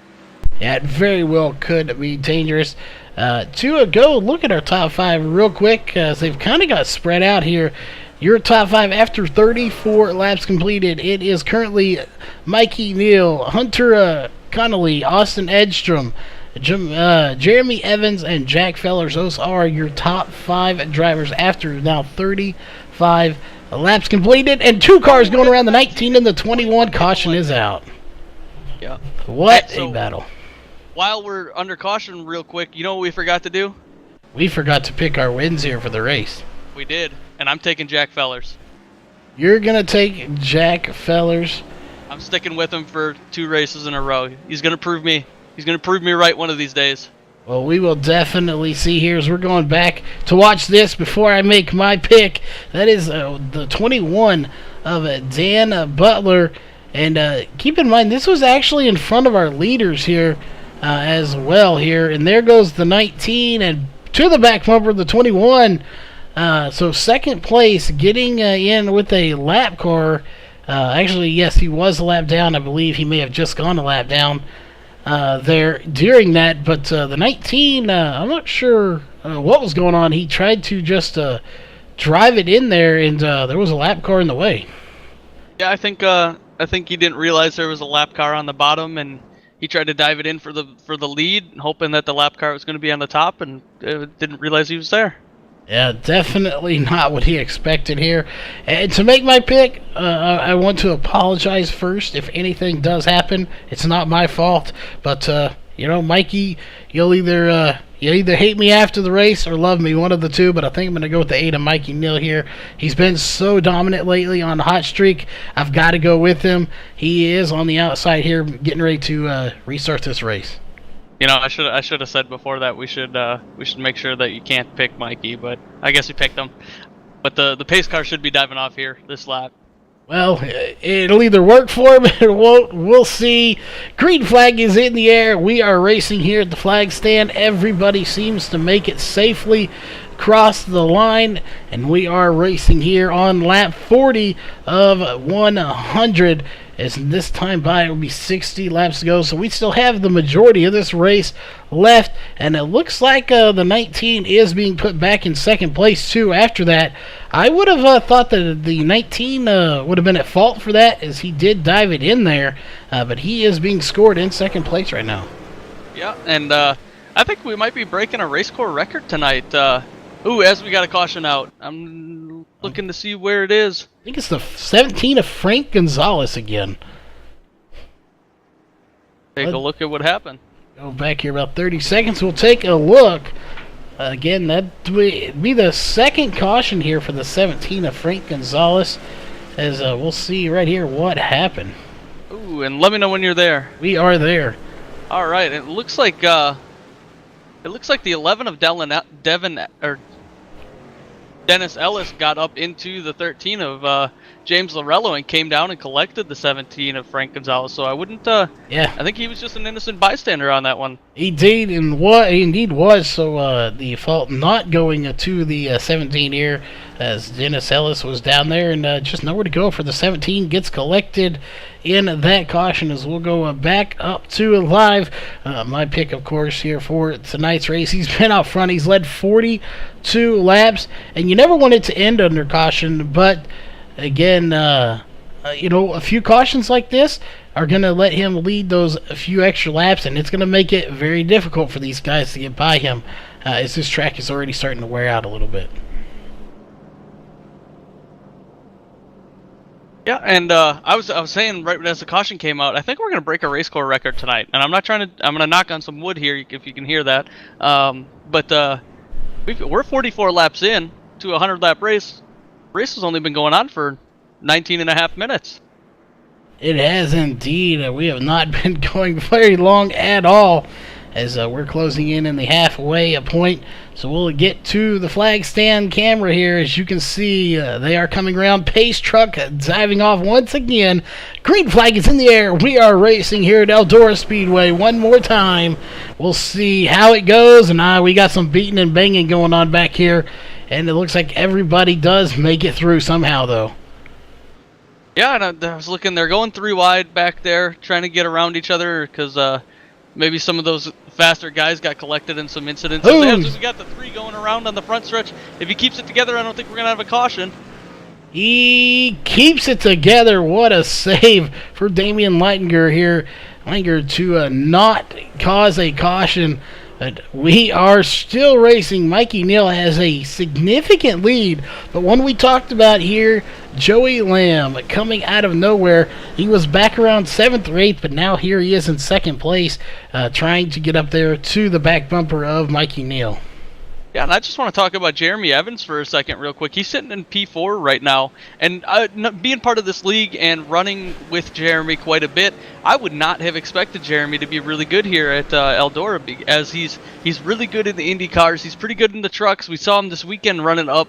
Speaker 1: Yeah, it very well could be dangerous. To go look at our top 5 real quick, as they've kind of got spread out here. Your top 5 after 34 laps completed. It is currently Mikey Neal, Hunter Connolly, Austin Edstrom, Jeremy Evans, and Jack Fellers. Those are your top 5 drivers after now 35 laps completed. And 2 cars going around the 19 and the 21. Caution is out.
Speaker 2: Yeah.
Speaker 1: What
Speaker 2: So,
Speaker 1: a battle.
Speaker 2: While we're under caution real quick, you know what we forgot to do?
Speaker 1: We forgot to pick our wins here for the race.
Speaker 2: We did. And I'm taking Jack Fellers.
Speaker 1: You're going to take Jack Fellers.
Speaker 2: I'm sticking with him for 2 races in a row. He's going to prove me. He's going to prove me right one of these days.
Speaker 1: Well, we will definitely see here as we're going back to watch this before I make my pick. That is the 21 of Dan Butler. And keep in mind, this was actually in front of our leaders here as well here. And there goes the 19 and to the back bumper, the 21. So second place, getting in with a lap car. Actually, yes, he was a lap down. I believe he may have just gone a lap down there during that. But the 19, I'm not sure what was going on. He tried to just drive it in there, and there was a lap car in the way.
Speaker 2: Yeah, I think he didn't realize there was a lap car on the bottom, and he tried to dive it in for the lead, hoping that the lap car was going to be on the top, and didn't realize he was there.
Speaker 1: Yeah, definitely not what he expected here. And to make my pick, I want to apologize first if anything does happen. It's not my fault, but Mikey, you'll either hate me after the race or love me, one of the two. But I think I'm going to go with the 8 of Mikey Neal here. He's been so dominant lately on the hot streak. I've got to go with him. He is on the outside here, getting ready to restart this race.
Speaker 2: You know, I should have said before that we should make sure that you can't pick Mikey, but I guess we picked him. But the pace car should be diving off here this lap.
Speaker 1: Well, it'll either work for him or it won't. We'll see. Green flag is in the air. We are racing here at the flag stand. Everybody seems to make it safely across the line, and we are racing here on lap 40 of 100. As this time by, it will be 60 laps to go, so we still have the majority of this race left, and it looks like the 19 is being put back in second place too after that. I would have thought that the 19 would have been at fault for that, as he did dive it in there, but he is being scored in second place right now.
Speaker 2: Yeah, and I think we might be breaking a RACECORE record tonight. As we got a caution out. I'm looking to see where it is.
Speaker 1: I think it's the 17 of Frank Gonzalez again.
Speaker 2: Take a look at what happened.
Speaker 1: Go back here about 30 seconds. We'll take a look. Again, that would be the second caution here for the 17 of Frank Gonzalez. As we'll see right here what happened.
Speaker 2: Ooh, and let me know when you're there.
Speaker 1: We are there.
Speaker 2: All right. It looks like the 11 of Dennis Ellis got up into the 13 of James Lorello and came down and collected the 17 of Frank Gonzalez. So I wouldn't. I think he was just an innocent bystander on that one.
Speaker 1: He did, and what he indeed was. So the fault not going to the 17 here, as Dennis Ellis was down there and just nowhere to go for the 17. Gets collected in that caution as we'll go back up to live. My pick, of course, here for tonight's race. He's been out front. He's led 42 laps, and you never want it to end under caution, but again, a few cautions like this are going to let him lead those a few extra laps, and it's going to make it very difficult for these guys to get by him as this track is already starting to wear out a little bit.
Speaker 2: Yeah, and I was saying right as the caution came out, I think we're gonna break a RACECORE record tonight. And I'm gonna knock on some wood here if you can hear that. But we're 44 laps in to a 100-lap race. The race has only been going on for 19 and a half minutes.
Speaker 1: It has indeed. We have not been going very long at all, as we're closing in the halfway point. So we'll get to the flag stand camera here. As you can see, they are coming around. Pace truck diving off once again. Green flag is in the air. We are racing here at Eldora Speedway one more time. We'll see how it goes. And we got some beating and banging going on back here. And it looks like everybody does make it through somehow, though.
Speaker 2: Yeah, and I was looking. They're going 3 wide back there, trying to get around each other because maybe some of those faster guys got collected in some incidents.
Speaker 1: Ooh.
Speaker 2: As we got the 3 going around on the front stretch, if he keeps it together, I don't think we're going to have a caution.
Speaker 1: He keeps it together. What a save for Damian Leitinger here. Leitinger to not cause a caution. But we are still racing. Mikey Neal has a significant lead. But one we talked about here, Joey Lamb coming out of nowhere. He was back around 7th or 8th, but now here he is in 2nd place, trying to get up there to the back bumper of Mikey Neal.
Speaker 2: Yeah, and I just want to talk about Jeremy Evans for a second real quick. He's sitting in P4 right now, and being part of this league and running with Jeremy quite a bit, I would not have expected Jeremy to be really good here at Eldora, as he's really good in the Indy cars. He's pretty good in the trucks. We saw him this weekend running up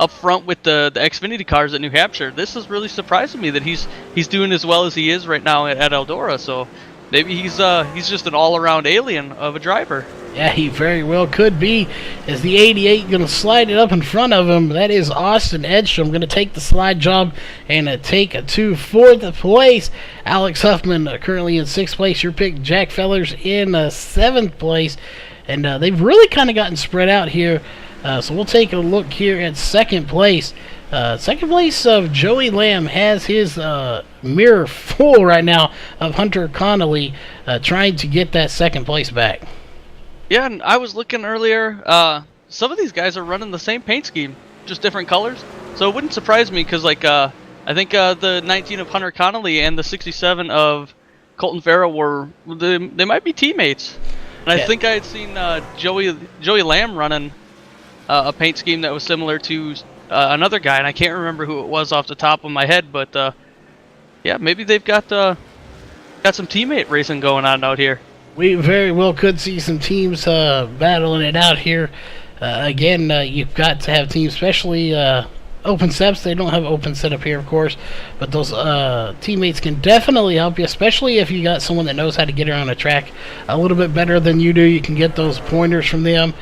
Speaker 2: front with the Xfinity cars at New Hampshire. This is really surprising me that he's doing as well as he is right now at Eldora. So maybe he's just an all-around alien of a driver.
Speaker 1: Yeah, he very well could be. Is the 88 going to slide it up in front of him? That is Austin Edstrom going to take the slide job and take to 4th place. Alex Huffman currently in 6th place. Your pick, Jack Fellers, in 7th place. And they've really kind of gotten spread out here. So we'll take a look here at 2nd place. 2nd place of Joey Lamb has his mirror full right now of Hunter Connolly trying to get that 2nd place back.
Speaker 2: Yeah, and I was looking earlier. Some of these guys are running the same paint scheme, just different colors. So it wouldn't surprise me because, I think the 19 of Hunter Connolly and the 67 of Colton Farrell they might be teammates. And I think I had seen Joey Lamb running a paint scheme that was similar to another guy, and I can't remember who it was off the top of my head. But yeah, maybe they've got some teammate racing going on out here.
Speaker 1: We very well could see some teams battling it out here. Again, you've got to have teams, especially open setups. They don't have open setup here, of course, but those teammates can definitely help you, especially if you got someone that knows how to get around a track a little bit better than you do. You can get those pointers from them.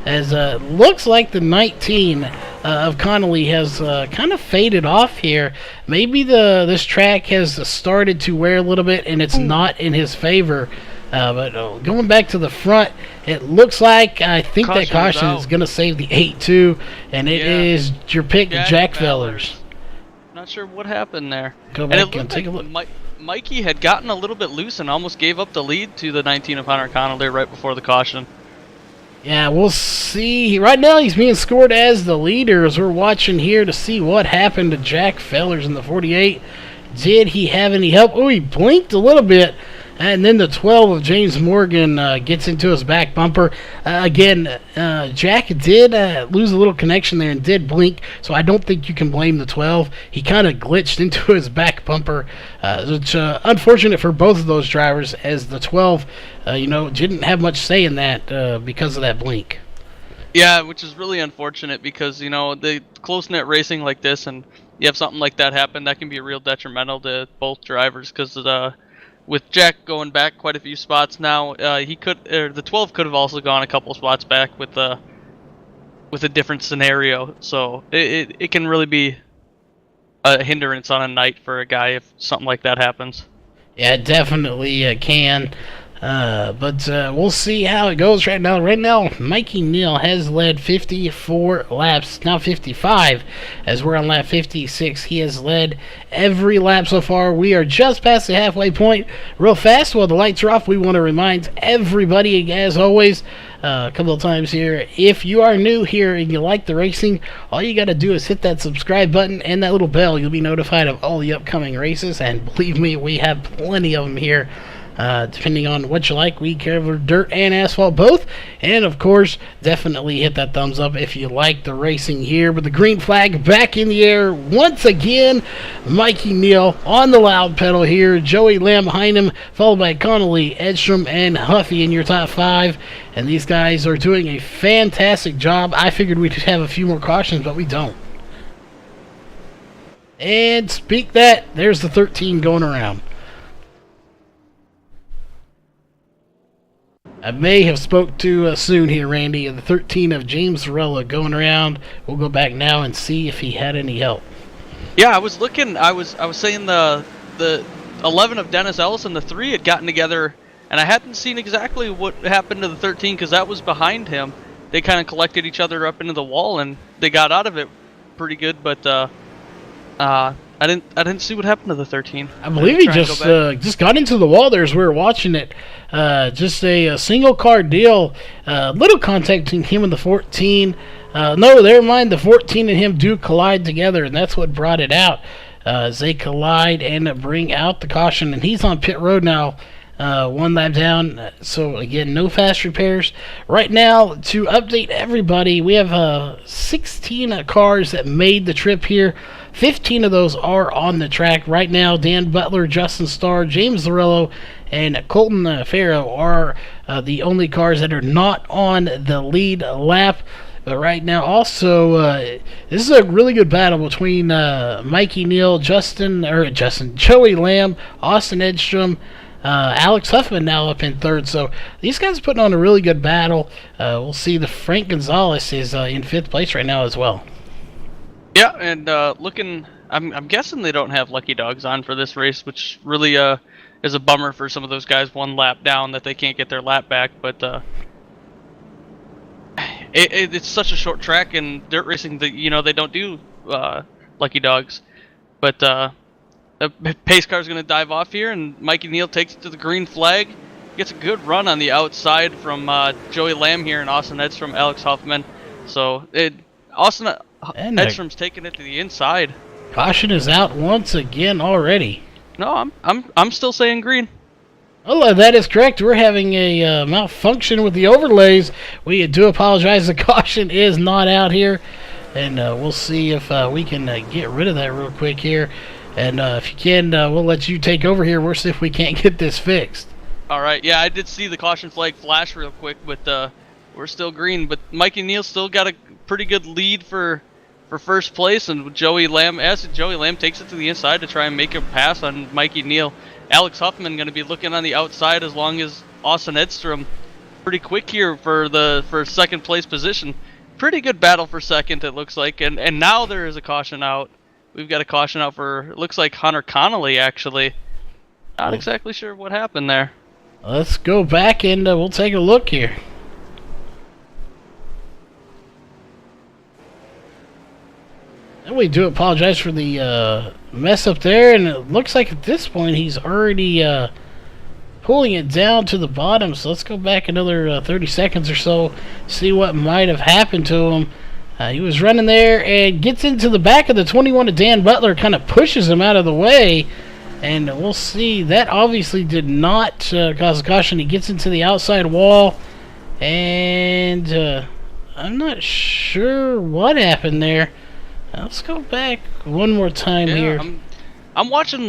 Speaker 1: As looks like the 19 of Connolly has kind of faded off here. Maybe this track has started to wear a little bit, and it's not in his favor. But going back to the front, it looks like I think that caution is going to save the 8-2, and it is your pick, Jack Fellers.
Speaker 2: Not sure what happened there.
Speaker 1: Go back and take a look.
Speaker 2: Mikey had gotten a little bit loose and almost gave up the lead to the 19 of Hunter Connolly right before the caution.
Speaker 1: Yeah, we'll see. Right now he's being scored as the leader as we're watching here to see what happened to Jack Fellers in the 48. Did he have any help? Oh, he blinked a little bit. And then the 12 of James Morgan gets into his back bumper. Again, Jack did lose a little connection there and did blink, so I don't think you can blame the 12. He kind of glitched into his back bumper, which unfortunate for both of those drivers, as the 12, didn't have much say in that because of that blink.
Speaker 2: Yeah, which is really unfortunate because, the close-knit racing like this, and you have something like that happen, that can be real detrimental to both drivers because with Jack going back quite a few spots now, the 12 could have also gone a couple spots back with a different scenario. So it can really be a hindrance on a night for a guy if something like that happens.
Speaker 1: Yeah, it definitely can. But we'll see how it goes right now. Right now, Mikey Neal has led 54 laps, now 55, as we're on lap 56. He has led every lap so far. We are just past the halfway point. Real fast, while the lights are off, we want to remind everybody, as always, a couple of times here, if you are new here and you like the racing, all you got to do is hit that subscribe button and that little bell. You'll be notified of all the upcoming races, and believe me, we have plenty of them here. Depending on what you like, we cover dirt and asphalt both. And of course, definitely hit that thumbs up if you like the racing here. But the green flag back in the air once again. Mikey Neal on the loud pedal here. Joey Lamb behind him, followed by Connolly, Edstrom, and Huffy in your top 5. And these guys are doing a fantastic job. I figured we'd have a few more cautions, but we don't. And speak that, there's the 13 going around. I may have spoke too soon here, Randy. The 13 of James Varela going around. We'll go back now and see if he had any help.
Speaker 2: Yeah, I was looking. I was saying the 11 of Dennis Ellison, the 3 had gotten together And I hadn't seen exactly what happened to the 13 because that was behind him. They kind of collected each other up into the wall and they got out of it pretty good. But I didn't see what happened to the 13.
Speaker 1: I believe he just got into the wall there as we were watching it. Just a single car deal. Little contact between him and the 14. No, never mind. The 14 and him do collide together, and that's what brought it out. As they collide and bring out the caution, and he's on pit road now. 1 lap down. So again, no fast repairs. Right now, to update everybody, we have 16 cars that made the trip here. 15 of those are on the track right now. Dan Butler, Justin Starr, James Zorello, and Colton Farrow are the only cars that are not on the lead lap. But right now, also, this is a really good battle between Mikey Neal, Joey Lamb, Austin Edstrom, Alex Huffman now up in third. So these guys are putting on a really good battle. We'll see the Frank Gonzalez is in 5th place right now as well.
Speaker 2: Yeah, and I'm guessing they don't have Lucky Dogs on for this race, which really is a bummer for some of those guys 1 lap down that they can't get their lap back. But it's such a short track and dirt racing that they don't do Lucky Dogs. But the pace car is going to dive off here, and Mikey Neal takes it to the green flag. Gets a good run on the outside from Joey Lamb here and Austin Edstrom, Alex Huffman. So Austin Edstrom's taking it to the inside.
Speaker 1: Caution is out once again already.
Speaker 2: No, I'm still saying green.
Speaker 1: Oh, that is correct. We're having a malfunction with the overlays. We do apologize. The caution is not out here, and we'll see if we can get rid of that real quick here. And if you can, we'll let you take over here. We'll see if we can't get this fixed.
Speaker 2: All right. Yeah, I did see the caution flag flash real quick, but we're still green. But Mikey Neal still got a pretty good lead for first place, and Joey Lamb takes it to the inside to try and make a pass on Mikey Neal. Alex Huffman going to be looking on the outside as long as Austin Edstrom pretty quick here for second place position. Pretty good battle for second, it looks like, and now there is a caution out. We've got a caution out for, it looks like, Hunter Connolly, actually. Not exactly sure what happened there.
Speaker 1: Let's go back and we'll take a look here. And we do apologize for the mess up there, and it looks like at this point he's already pulling it down to the bottom. So let's go back another 30 seconds or so, see what might have happened to him. He was running there and gets into the back of the 21 of Dan Butler, kind of pushes him out of the way, and we'll see. That obviously did not cause a caution. He gets into the outside wall, and I'm not sure what happened there. Let's go back one more time here.
Speaker 2: I'm watching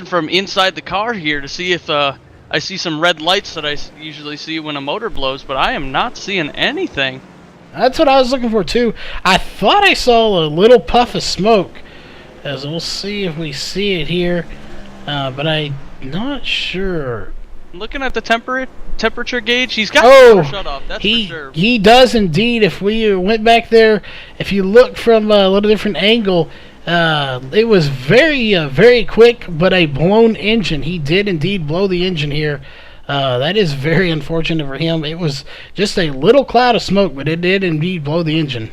Speaker 2: from inside the car here to see if I see some red lights that I usually see when a motor blows, but I am not seeing anything.
Speaker 1: That's what I was looking for too. I thought I saw a little puff of smoke, as we'll see if we see it here, but I'm not sure.
Speaker 2: Looking at the temperature gauge, he's got the motor shut off. That's for sure. He
Speaker 1: does indeed. If we went back there, if you look from a little different angle, it was very, very quick, but a blown engine. He did indeed blow the engine here. That is very unfortunate for him. It was just a little cloud of smoke, but it did indeed blow the engine.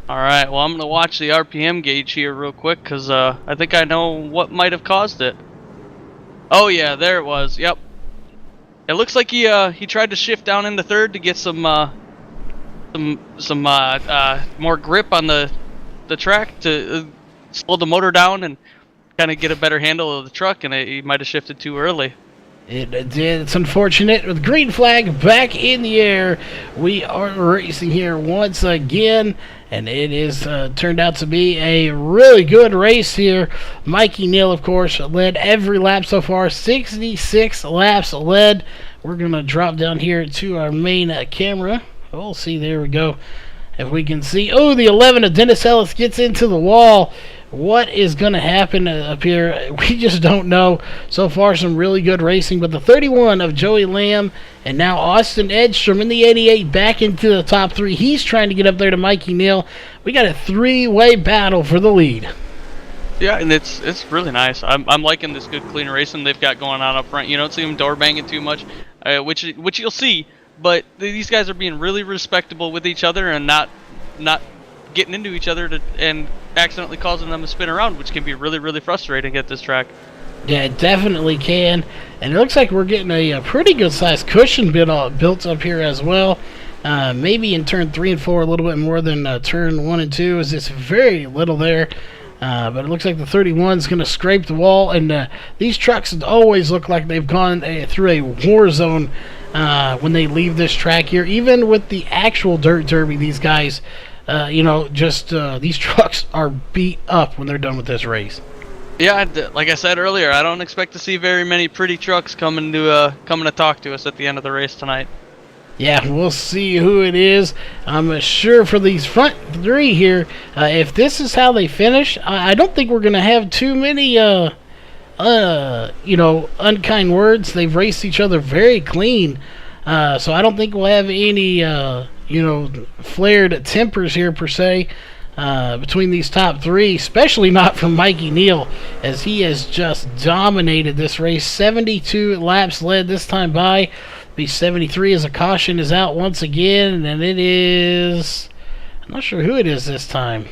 Speaker 2: All right, well, I'm going to watch the RPM gauge here real quick because I think I know what might have caused it. Oh, yeah, there it was. Yep. It looks like he tried to shift down into third to get some more grip on the track to slow the motor down and kind of get a better handle of the truck, and he might have shifted too early.
Speaker 1: It did. It's unfortunate. With green flag back in the air, we are racing here once again, and it is turned out to be a really good race here. Mikey Neal, of course, led every lap so far. 66 laps led. We're going to drop down here to our main camera. We'll see. There we go. If we can see. Oh, the 11 of Dennis Ellis gets into the wall. What is going to happen up here? We just don't know. So far, some really good racing. But the 31 of Joey Lamb and now Austin Edstrom in the 88 back into the top three. He's trying to get up there to Mikey Neal. We got a three-way battle for the lead.
Speaker 2: Yeah, and it's really nice. I'm liking this good clean racing they've got going on up front. You don't see them door banging too much, which you'll see. But these guys are being really respectable with each other and not getting into each other and accidentally causing them to spin around, which can be really, really frustrating at this track.
Speaker 1: Yeah, it definitely can. And it looks like we're getting a pretty good sized cushion built up here as well. Maybe in turn 3 and 4 a little bit more than turn 1 and 2, is just very little there. But it looks like the 31 is going to scrape the wall, and these trucks always look like they've gone through a war zone when they leave this track here. Even with the actual dirt derby, these guys, these trucks are beat up when they're done with this race.
Speaker 2: Yeah, like I said earlier, I don't expect to see very many pretty trucks coming to talk to us at the end of the race tonight.
Speaker 1: Yeah, we'll see who it is. I'm sure for these front 3 here, if this is how they finish, I don't think we're going to have too many, unkind words. They've raced each other very clean, so I don't think we'll have any, flared tempers here per se between these top 3, especially not from Mikey Neal, as he has just dominated this race. 72 laps led this time by. B73 as a caution is out once again, and it is... I'm not sure who it is this time.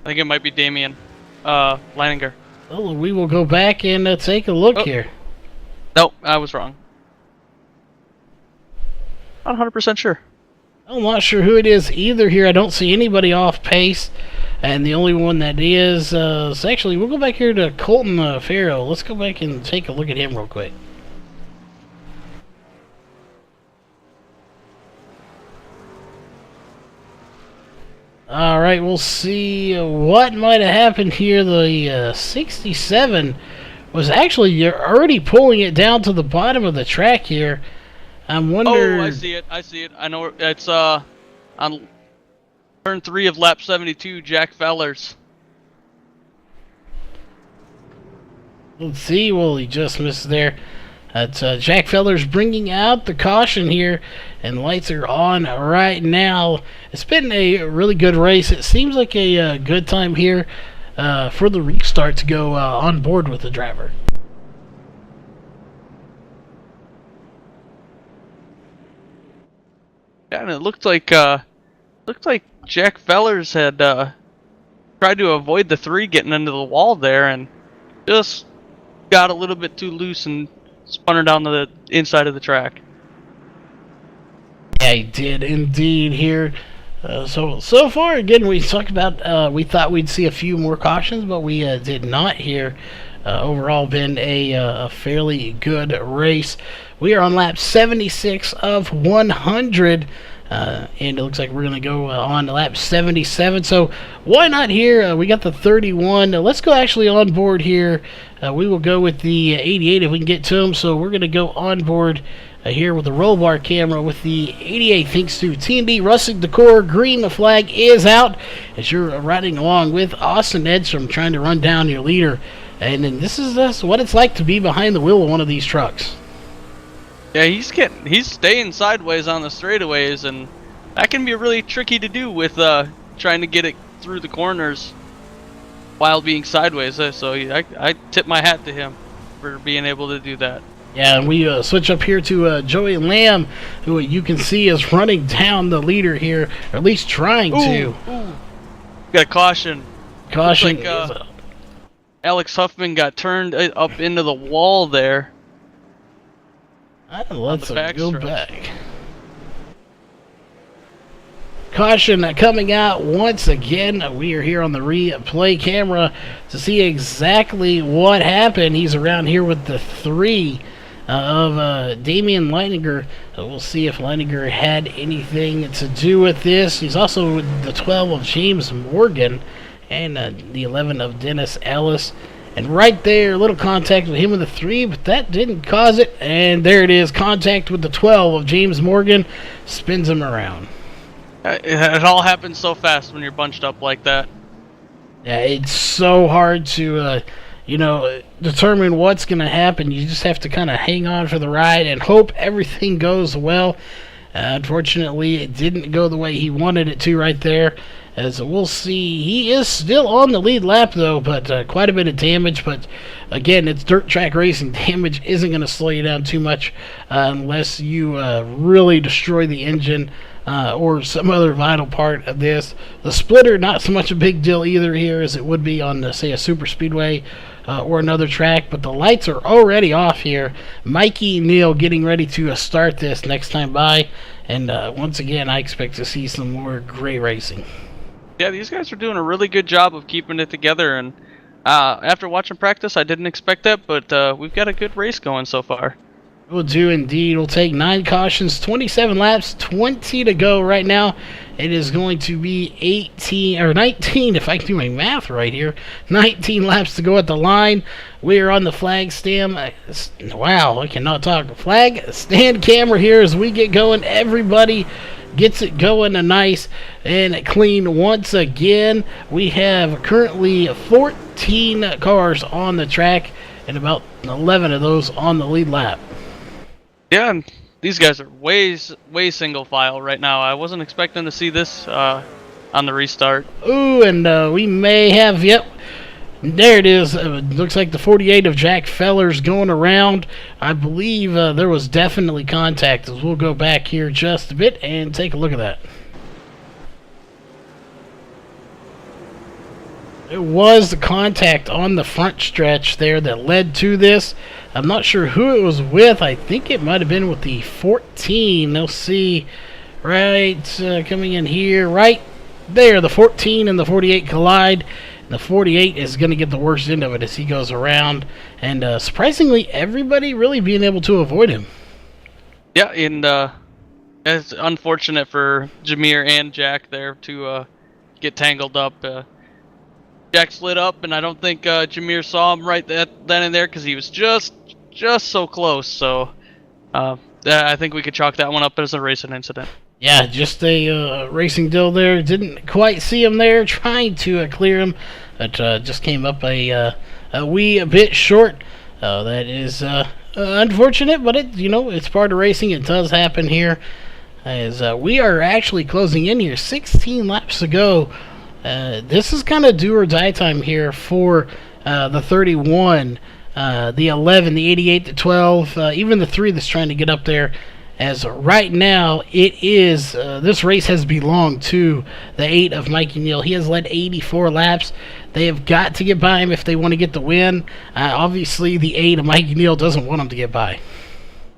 Speaker 2: I think it might be Damian Leininger.
Speaker 1: Oh, we will go back and take a look here.
Speaker 2: Nope, I was wrong. Not 100% sure.
Speaker 1: I'm not sure who it is either here. I don't see anybody off pace, and the only one that is actually, we'll go back here to Colton Farrow. Let's go back and take a look at him real quick. Alright, we'll see what might have happened here. The 67 was actually already pulling it down to the bottom of the track here. I'm wondering...
Speaker 2: Oh, I see it. I know it's on turn 3 of lap 72, Jack Fellers.
Speaker 1: Let's see, well, he just missed there. That's Jack Fellers bringing out the caution here, and lights are on right now. It's been a really good race. It seems like a good time here for the restart to go on board with the driver.
Speaker 2: Yeah, and it looked like Jack Fellers had tried to avoid the 3 getting into the wall there, and just got a little bit too loose and spun her down to the inside of the track.
Speaker 1: Yeah, he did indeed here. So far, again, we talked about, we thought we'd see a few more cautions, but we did not here. Overall, been a fairly good race. We are on lap 76 of 100. And it looks like we're going to go on to lap 77. So why not here? We got the 31. Let's go actually on board here. We will go with the 88 if we can get to them. So we're going to go on board here with the roll bar camera with the 88 thanks to T&D Rustic Decor. Green, the flag is out as you're riding along with Austin Edstrom trying to run down your leader. And then this is what it's like to be behind the wheel of one of these trucks.
Speaker 2: Yeah, he's staying sideways on the straightaways, and that can be really tricky to do with trying to get it through the corners while being sideways. So I tip my hat to him for being able to do that.
Speaker 1: Yeah, and we switch up here to Joey Lamb, who you can see is running down the leader here, or at least trying to.
Speaker 2: Ooh. Got a caution.
Speaker 1: Caution.
Speaker 2: Like, Alex Huffman got turned up into the wall there.
Speaker 1: Let's go back. Caution coming out once again. We are here on the replay camera to see exactly what happened. He's around here with the 3 of Damian Leininger. We'll see if Leininger had anything to do with this. He's also with the 12 of James Morgan and the 11 of Dennis Ellis. And right there, a little contact with him with the 3, but that didn't cause it. And there it is, contact with the 12 of James Morgan, spins him around.
Speaker 2: It all happens so fast when you're bunched up like that.
Speaker 1: Yeah, it's so hard to, determine what's going to happen. You just have to kind of hang on for the ride and hope everything goes well. Unfortunately, it didn't go the way he wanted it to right there. As we'll see, he is still on the lead lap, though, but quite a bit of damage. But again, it's dirt track racing. Damage isn't going to slow you down too much unless you really destroy the engine or some other vital part of this. The splitter, not so much a big deal either here as it would be on, say, a super speedway or another track. But the lights are already off here. Mikey Neal getting ready to start this next time by. And once again, I expect to see some more great racing.
Speaker 2: Yeah, these guys are doing a really good job of keeping it together, and after watching practice, I didn't expect that, but we've got a good race going so far.
Speaker 1: We'll do indeed. We'll take 9 cautions, 27 laps, 20 to go right now. It is going to be 19, if I can do my math right here, 19 laps to go at the line. We are on the flag stand. Wow, I cannot talk. Flag stand camera here as we get going. Everybody gets it going nice and clean once again. We have currently 14 cars on the track and about 11 of those on the lead lap.
Speaker 2: Yeah, and these guys are way single file right now. I wasn't expecting to see this on the restart.
Speaker 1: Ooh, and we may have, yep, there it is. Looks like the 48 of Jack Feller's going around. I believe there was definitely contact. As we'll go back here just a bit and take a look at that. It was the contact on the front stretch there that led to this. I'm not sure who it was with. I think it might have been with the 14. They'll see right coming in here. Right there, the 14 and the 48 collide. The 48 is going to get the worst end of it as he goes around. And surprisingly, everybody really being able to avoid him.
Speaker 2: Yeah, and it's unfortunate for Jameer and Jack there to get tangled up. Jack slid up, and I don't think Jameer saw him right then and there because he was just so close. So I think we could chalk that one up as a racing incident.
Speaker 1: Yeah, just a racing deal there. Didn't quite see him there, trying to clear him, but just came up a wee bit short. That is unfortunate, but it's part of racing. It does happen here. As we are actually closing in here, 16 laps to go. This is kind of do or die time here for the 31, the 11, the 88, the 12, even the 3 that's trying to get up there. As right now, it is, this race has belonged to the 8 of Mikey Neal. He has led 84 laps. They have got to get by him if they want to get the win. Obviously, the 8 of Mikey Neal doesn't want him to get by.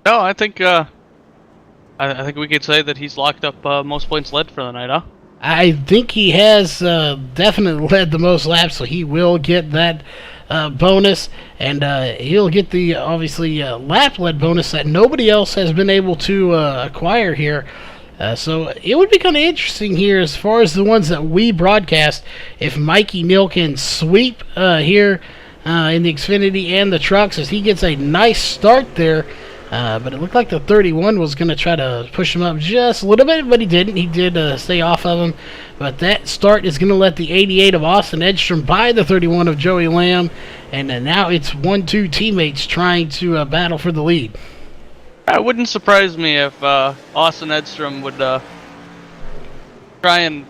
Speaker 2: No, I think we could say that he's locked up most points led for the night, huh?
Speaker 1: I think he has definitely led the most laps, so he will get that bonus, and he'll get the obviously lap lead bonus that nobody else has been able to acquire here. So it would be kind of interesting here as far as the ones that we broadcast if Mikey Neal can sweep here in the Xfinity and the trucks as he gets a nice start there. But it looked like the 31 was going to try to push him up just a little bit, but he didn't. He did stay off of him. But that start is going to let the 88 of Austin Edstrom by the 31 of Joey Lamb. And now it's 1-2 teammates trying to battle for the lead.
Speaker 2: It wouldn't surprise me if Austin Edstrom would try and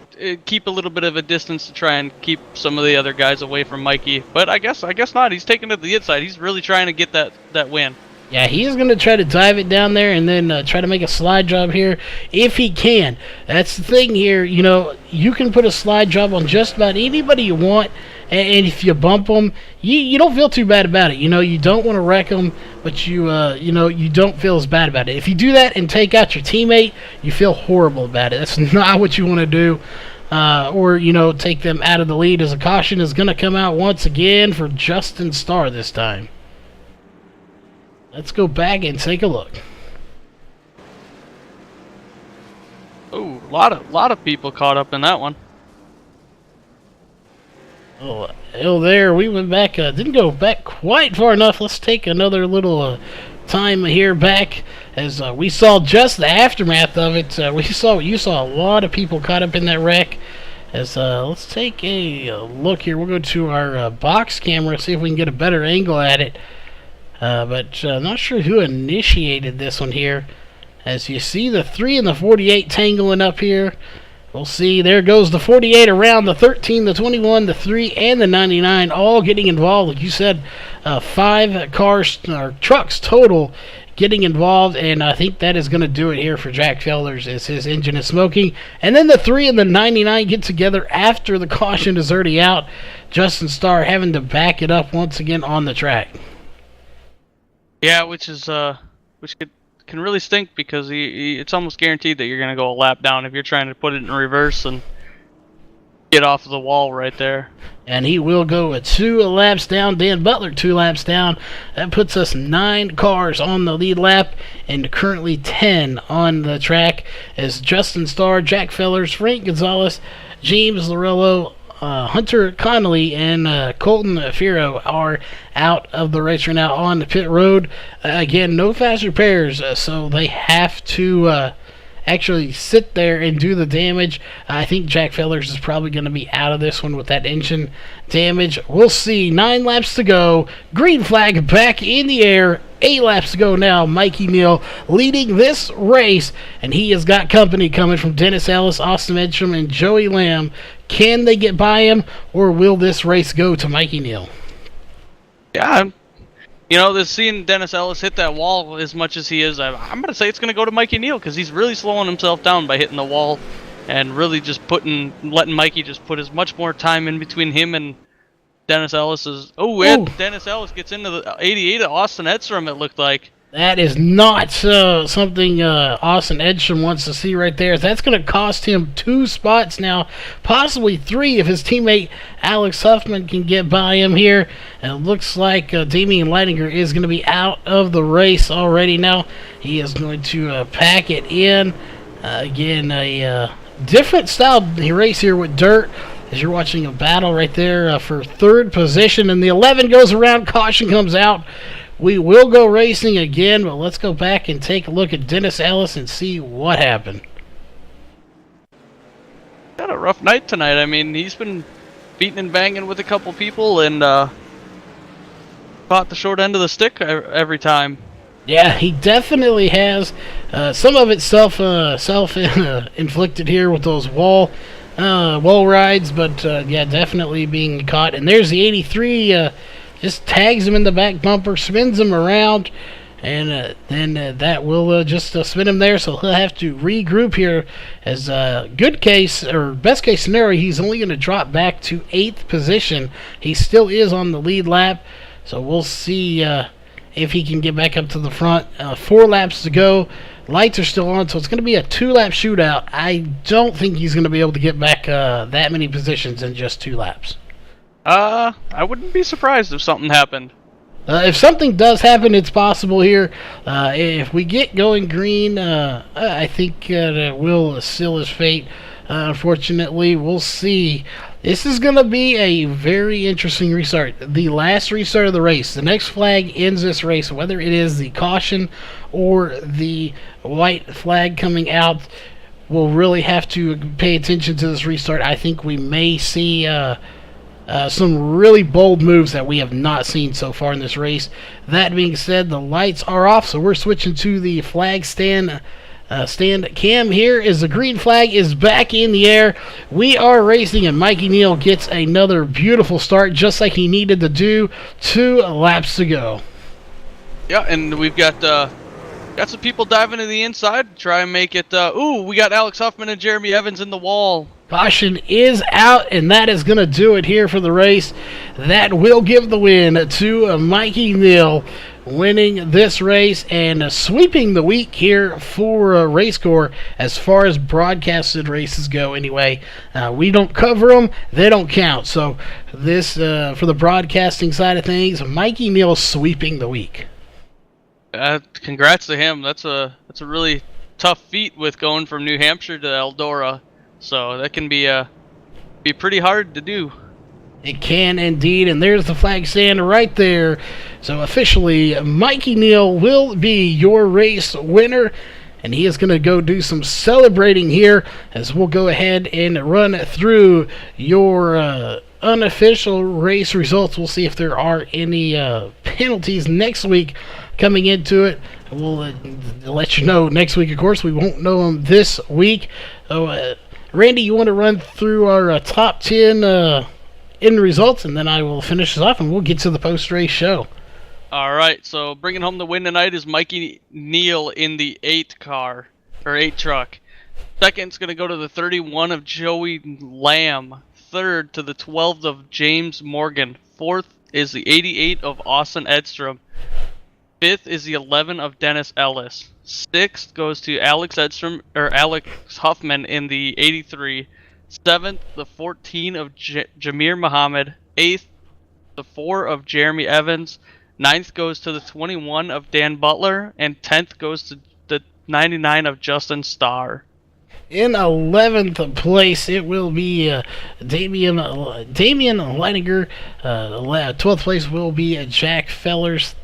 Speaker 2: keep a little bit of a distance to try and keep some of the other guys away from Mikey. But I guess not. He's taking it to the inside. He's really trying to get that win.
Speaker 1: Yeah, he's going to try to dive it down there and then try to make a slide job here if he can. That's the thing here. You can put a slide job on just about anybody you want, and if you bump them, you don't feel too bad about it. You don't want to wreck them, but you don't feel as bad about it. If you do that and take out your teammate, you feel horrible about it. That's not what you want to do. Or take them out of the lead, as a caution is going to come out once again for Justin Starr this time. Let's go back and take a look.
Speaker 2: Oh, a lot of people caught up in that one.
Speaker 1: Oh, there. We went back. Didn't go back quite far enough. Let's take another little time here back as we saw just the aftermath of it. You saw a lot of people caught up in that wreck. As let's take a look here. We'll go to our box camera, see if we can get a better angle at it. But not sure who initiated this one here. as you see the 3 and the 48 tangling up here. We'll see. There goes the 48 around the 13, the 21, the 3, and the 99, all getting involved. Like you said, 5 cars or trucks total getting involved, and I think that is going to do it here for Jack Felders as his engine is smoking. And then the 3 and the 99 get together after the caution is already out. Justin Starr having to back it up once again on the track.
Speaker 2: Yeah, which can really stink because it's almost guaranteed that you're going to go a lap down if you're trying to put it in reverse and get off of the wall right there.
Speaker 1: And he will go 2 laps down. Dan Butler 2 laps down. That puts us 9 cars on the lead lap and currently 10 on the track as Justin Starr, Jack Fellers, Frank Gonzalez, James Larillo, Hunter Connolly, and Colton Firo are out of the race right now on the pit road. Again, no fast repairs, so they have to actually sit there and do the damage. I think Jack Fellers is probably going to be out of this one with that engine damage. We'll see. 9 laps to go. Green flag back in the air. 8 laps to go now. Mikey Neal leading this race, and he has got company coming from Dennis Ellis, Austin Edstrom, and Joey Lamb. Can they get by him, or will this race go to Mikey Neal?
Speaker 2: Yeah, this seeing Dennis Ellis hit that wall as much as he is, I'm going to say it's going to go to Mikey Neal because he's really slowing himself down by hitting the wall and really just letting Mikey just put as much more time in between him and Dennis Ellis's. Dennis Ellis gets into the 88 of Austin Edstrom, it looked like.
Speaker 1: That is not something Austin Edstrom wants to see right there. That's going to cost him 2 spots now, possibly 3 if his teammate Alex Huffman can get by him here. And it looks like Damian Leidinger is going to be out of the race already now. He is going to pack it in. Again, a different style race here with dirt. As you're watching a battle right there for 3rd position. And the 11 goes around, caution comes out. We will go racing again, but let's go back and take a look at Dennis Ellis and see what happened.
Speaker 2: Had a rough night tonight. I mean, he's been beating and banging with a couple people and caught the short end of the stick every time.
Speaker 1: Yeah, he definitely has. Some of it self-inflicted here with those wall rides, but yeah, definitely being caught. And there's the 83. Just tags him in the back bumper, spins him around, and then that will just spin him there. So he'll have to regroup here. As good case or best case scenario, he's only going to drop back to 8th position. He still is on the lead lap, so we'll see if he can get back up to the front. 4 laps to go. Lights are still on, so it's going to be a 2-lap shootout. I don't think he's going to be able to get back that many positions in just 2 laps.
Speaker 2: I wouldn't be surprised if something happened.
Speaker 1: If something does happen, it's possible here. If we get going green, I think we'll seal his fate. Unfortunately, we'll see. This is going to be a very interesting restart. The last restart of the race. The next flag ends this race, whether it is the caution or the white flag coming out. We'll really have to pay attention to this restart. I think we may see some really bold moves that we have not seen so far in this race. That being said, the lights are off, so we're switching to the flag stand cam here as the green flag is back in the air. We are racing, and Mikey Neal gets another beautiful start, just like he needed to do. 2 laps to go.
Speaker 2: Yeah, and we've got some people diving to the inside to try and make it. We got Alex Huffman and Jeremy Evans in the wall.
Speaker 1: Caution is out, and that is going to do it here for the race. That will give the win to Mikey Neal, winning this race and sweeping the week here for RACECORE as far as broadcasted races go anyway. We don't cover them, they don't count. So this, for the broadcasting side of things, Mikey Neal sweeping the week.
Speaker 2: Congrats to him. That's a really tough feat with going from New Hampshire to Eldora. So that can be pretty hard to do.
Speaker 1: It can indeed, and there's the flag stand right there. So officially, Mikey Neal will be your race winner, and he is going to go do some celebrating here as we'll go ahead and run through your unofficial race results. We'll see if there are any penalties next week coming into it. We'll let you know next week, of course. We won't know them this week. So, Randy, you want to run through our top 10 end results, and then I will finish this off, and we'll get to the post-race show.
Speaker 2: All right, so bringing home the win tonight is Mikey Neal in the 8 truck. Second's going to go to the 31 of Joey Lamb. Third to the 12 of James Morgan. Fourth is the 88 of Austin Edstrom. Fifth is the 11 of Dennis Ellis. Sixth goes to Alex Huffman in the 83. Seventh, the 14 of Jameer Muhammad. Eighth, the 4 of Jeremy Evans. Ninth goes to the 21 of Dan Butler. And 10th goes to the 99 of Justin Starr.
Speaker 1: In 11th place, it will be Damian Leininger. 12th place will be Jack Fellers.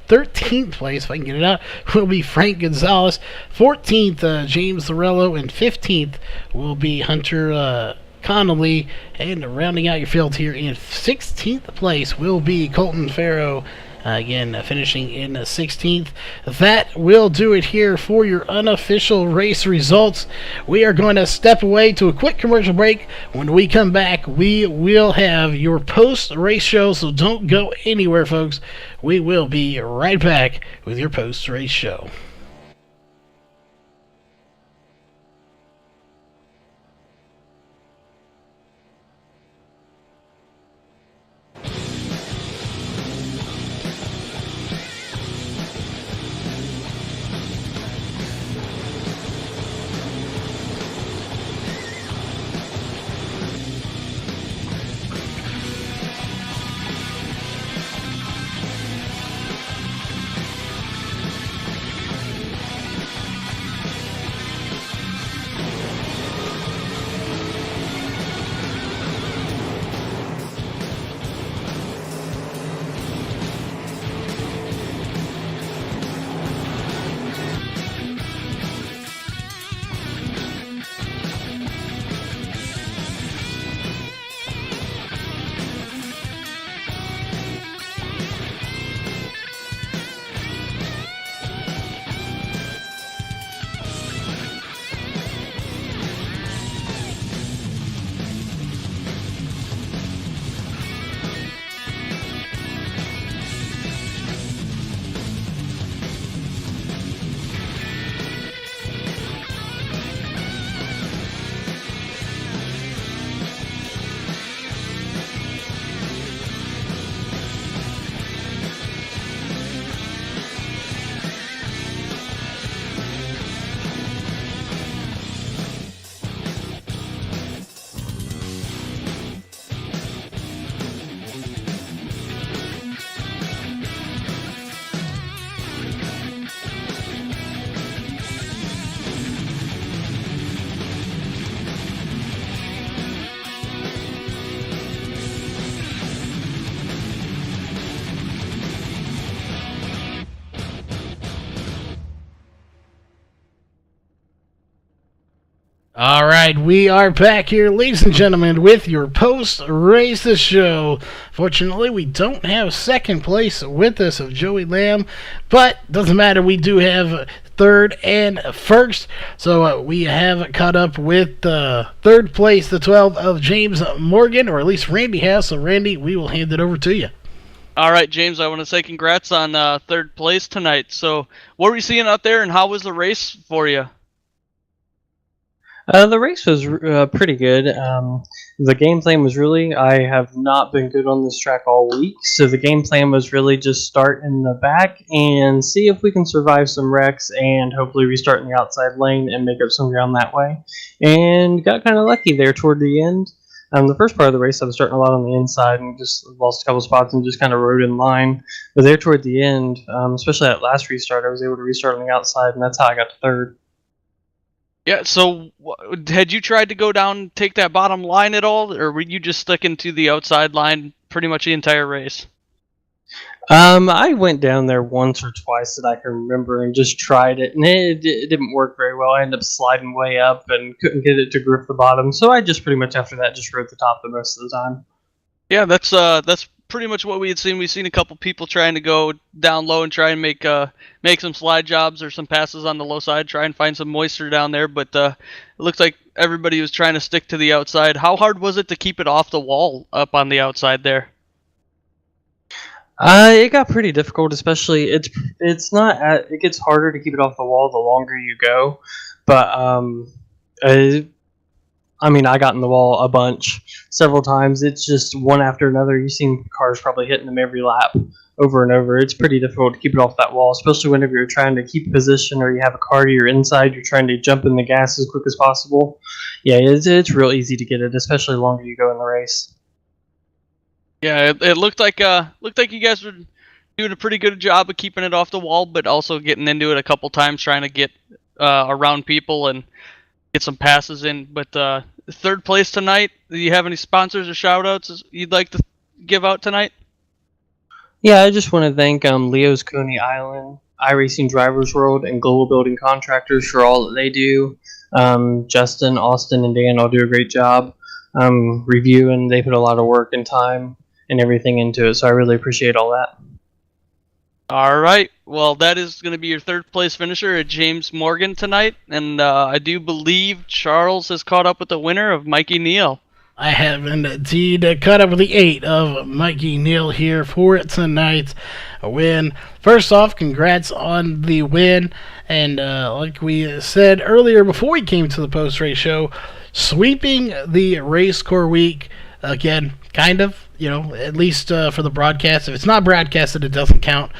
Speaker 1: 13th place, if I can get it out, will be Frank Gonzalez. 14th, James Thorello. And 15th will be Hunter Connolly. And rounding out your field here in 16th place will be Colton Farrow. Again, finishing in 16th. That will do it here for your unofficial race results. We are going to step away to a quick commercial break. When we come back, we will have your post-race show, so don't go anywhere, folks. We will be right back with your post-race show. All right, we are back here, ladies and gentlemen, with your post-race show. Fortunately, we don't have second place with us of Joey Lamb, but doesn't matter. We do have third and first, so we have caught up with third place, the 12 of James Morgan, or at least Randy has. So, Randy, we will hand it over to you.
Speaker 2: All right, James, I want to say congrats on third place tonight. So, what were you seeing out there, and how was the race for you?
Speaker 7: The race was pretty good. The game plan was I have not been good on this track all week, so the game plan was really just start in the back and see if we can survive some wrecks and hopefully restart in the outside lane and make up some ground that way. And got kind of lucky there toward the end. The first part of the race, I was starting a lot on the inside and just lost a couple spots and just kind of rode in line. But there toward the end, especially that last restart, I was able to restart on the outside, and that's how I got to third.
Speaker 2: Yeah, so had you tried to go down and take that bottom line at all, or were you just sticking to the outside line pretty much the entire race?
Speaker 7: I went down there once or twice that I can remember and just tried it, and it didn't work very well. I ended up sliding way up and couldn't get it to grip the bottom, so I just pretty much after that just rode the top the rest of the time.
Speaker 2: Yeah, that's pretty much what we had seen. We've seen a couple people trying to go down low and try and make some slide jobs or some passes on the low side, try and find some moisture down there. But it looks like everybody was trying to stick to the outside. How hard was it to keep it off the wall up on the outside there?
Speaker 7: It got pretty difficult, especially it's not it gets harder to keep it off the wall the longer you go, but I mean, I got in the wall a bunch, several times. It's just one after another. You've seen cars probably hitting them every lap over and over. It's pretty difficult to keep it off that wall, especially whenever you're trying to keep position or you have a car to your inside, you're trying to jump in the gas as quick as possible. Yeah, it's real easy to get it, especially the longer you go in the race.
Speaker 2: Yeah, it looked like you guys were doing a pretty good job of keeping it off the wall, but also getting into it a couple times, trying to get around people and get some passes in. But third place tonight, do you have any sponsors or shout-outs you'd like to give out tonight?
Speaker 7: Yeah, I just want to thank Leo's Coney Island, iRacing Drivers World, and Global Building Contractors for all that they do. Justin, Austin, and Dan all do a great job reviewing. They put a lot of work and time and everything into it, so I really appreciate all that.
Speaker 2: All right. Well, that is going to be your third place finisher at James Morgan tonight, and I do believe Charles has caught up with the winner of Mikey Neal.
Speaker 1: I have indeed caught up with the 8 of Mikey Neal here for tonight. A win. First off, congrats on the win. And like we said earlier before we came to the post-race show, sweeping the RACECORE week again, kind of, at least for the broadcast. If it's not broadcasted, it doesn't count.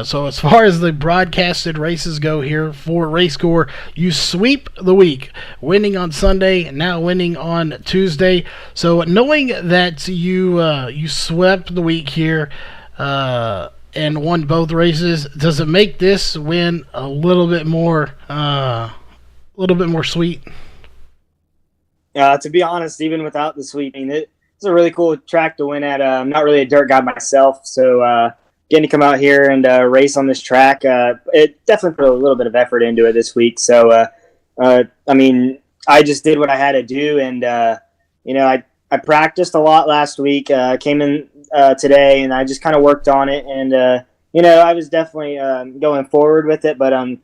Speaker 1: So as far as the broadcasted races go here for RACECORE, you sweep the week, winning on Sunday, now winning on Tuesday. So knowing that you swept the week here and won both races, does it make this win a little bit more sweet?
Speaker 8: To be honest, even without the sweeping, it's a really cool track to win at. I'm not really a dirt guy myself, so getting to come out here and race on this track, it definitely put a little bit of effort into it this week. So, I mean, I just did what I had to do, and I practiced a lot last week. Came in today, and I just kind of worked on it, and I was definitely going forward with it, but I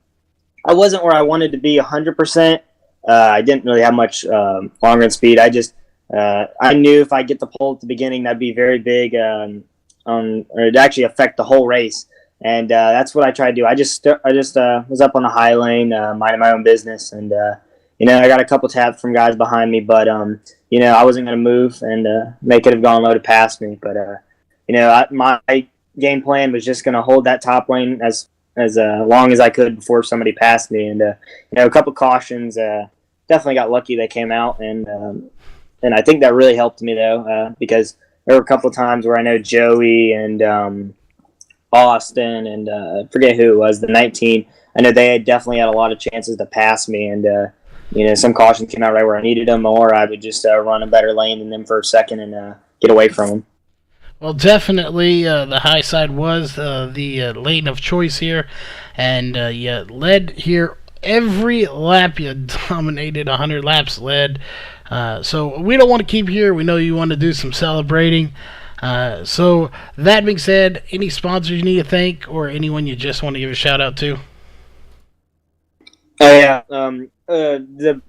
Speaker 8: wasn't where I wanted to be 100%. I didn't really have much long run speed. I knew if I get the pole at the beginning, that'd be very big, or it'd actually affect the whole race. And that's what I tried to do. I just was up on the high lane, minding my own business, and I got a couple taps from guys behind me, but I wasn't going to move, and they could have gone low to pass me. But my game plan was just going to hold that top lane as long as I could before somebody passed me, and a couple cautions. Definitely got lucky they came out, and I think that really helped me though, because there were a couple times where I know Joey and Austin and I forget who it was, the 19. I know they definitely had a lot of chances to pass me, and some cautions came out right where I needed them, or I would just run a better lane than them for a second and get away from them.
Speaker 1: Well, definitely the high side was the lane of choice here, and you led here every lap. You dominated 100 laps led. So we don't want to keep here. We know you want to do some celebrating. So that being said, any sponsors you need to thank or anyone you just want to give a shout out to?
Speaker 8: Oh yeah, the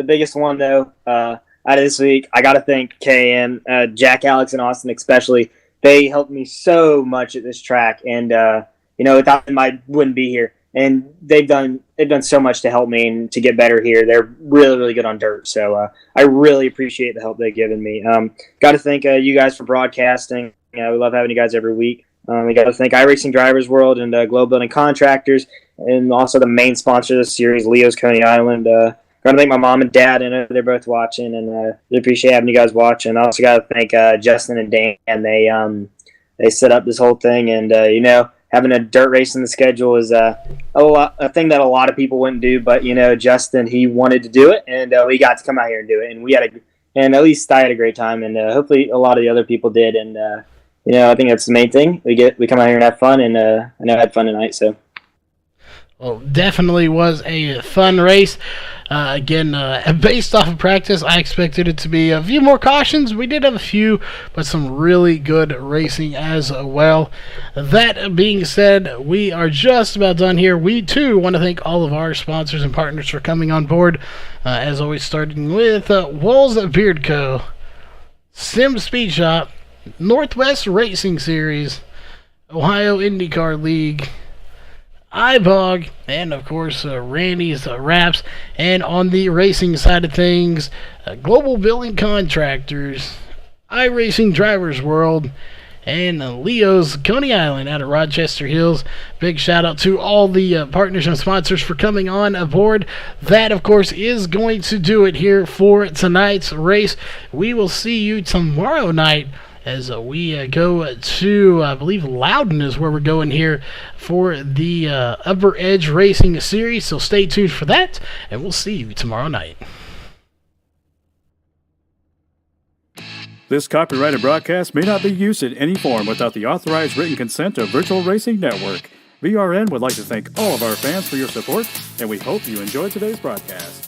Speaker 8: biggest one though out of this week, I got to thank KM, Jack, Alex, and Austin especially. They helped me so much at this track, and without them I wouldn't be here. And they've done so much to help me and to get better here. They're really, really good on dirt. So I really appreciate the help they've given me. Got to thank you guys for broadcasting. We love having you guys every week. We got to thank iRacing Drivers World and Global Building Contractors, and also the main sponsor of the series, Leo's Coney Island. Got to thank my mom and dad. I know they're both watching, and really appreciate having you guys watch. And I also got to thank Justin and Dan. They set up this whole thing, and having a dirt race in the schedule is a thing that a lot of people wouldn't do. But Justin, he wanted to do it, and we got to come out here and do it. And at least I had a great time, and hopefully a lot of the other people did. And I think that's the main thing. We come out here and have fun, and I know I had fun tonight. So.
Speaker 1: Well, definitely was a fun race. Again, based off of practice, I expected it to be a few more cautions. We did have a few, but some really good racing as well. That being said, we are just about done here. We, too, want to thank all of our sponsors and partners for coming on board. As always, starting with Walls Beard Co., Sim Speed Shop, Northwest Racing Series, Ohio IndyCar League, iBog, and of course Randy's Wraps. And on the racing side of things, Global Building Contractors, iRacing Drivers World, and Leo's Coney Island out of Rochester Hills. Big shout out to all the partners and sponsors for coming on aboard. That, of course, is going to do it here for tonight's race. We will see you tomorrow night as we go to, I believe, Loudon is where we're going here for the Upper Edge Racing Series. So stay tuned for that, and we'll see you tomorrow night.
Speaker 9: This copyrighted broadcast may not be used in any form without the authorized written consent of Virtual Racing Network. VRN would like to thank all of our fans for your support, and we hope you enjoyed today's broadcast.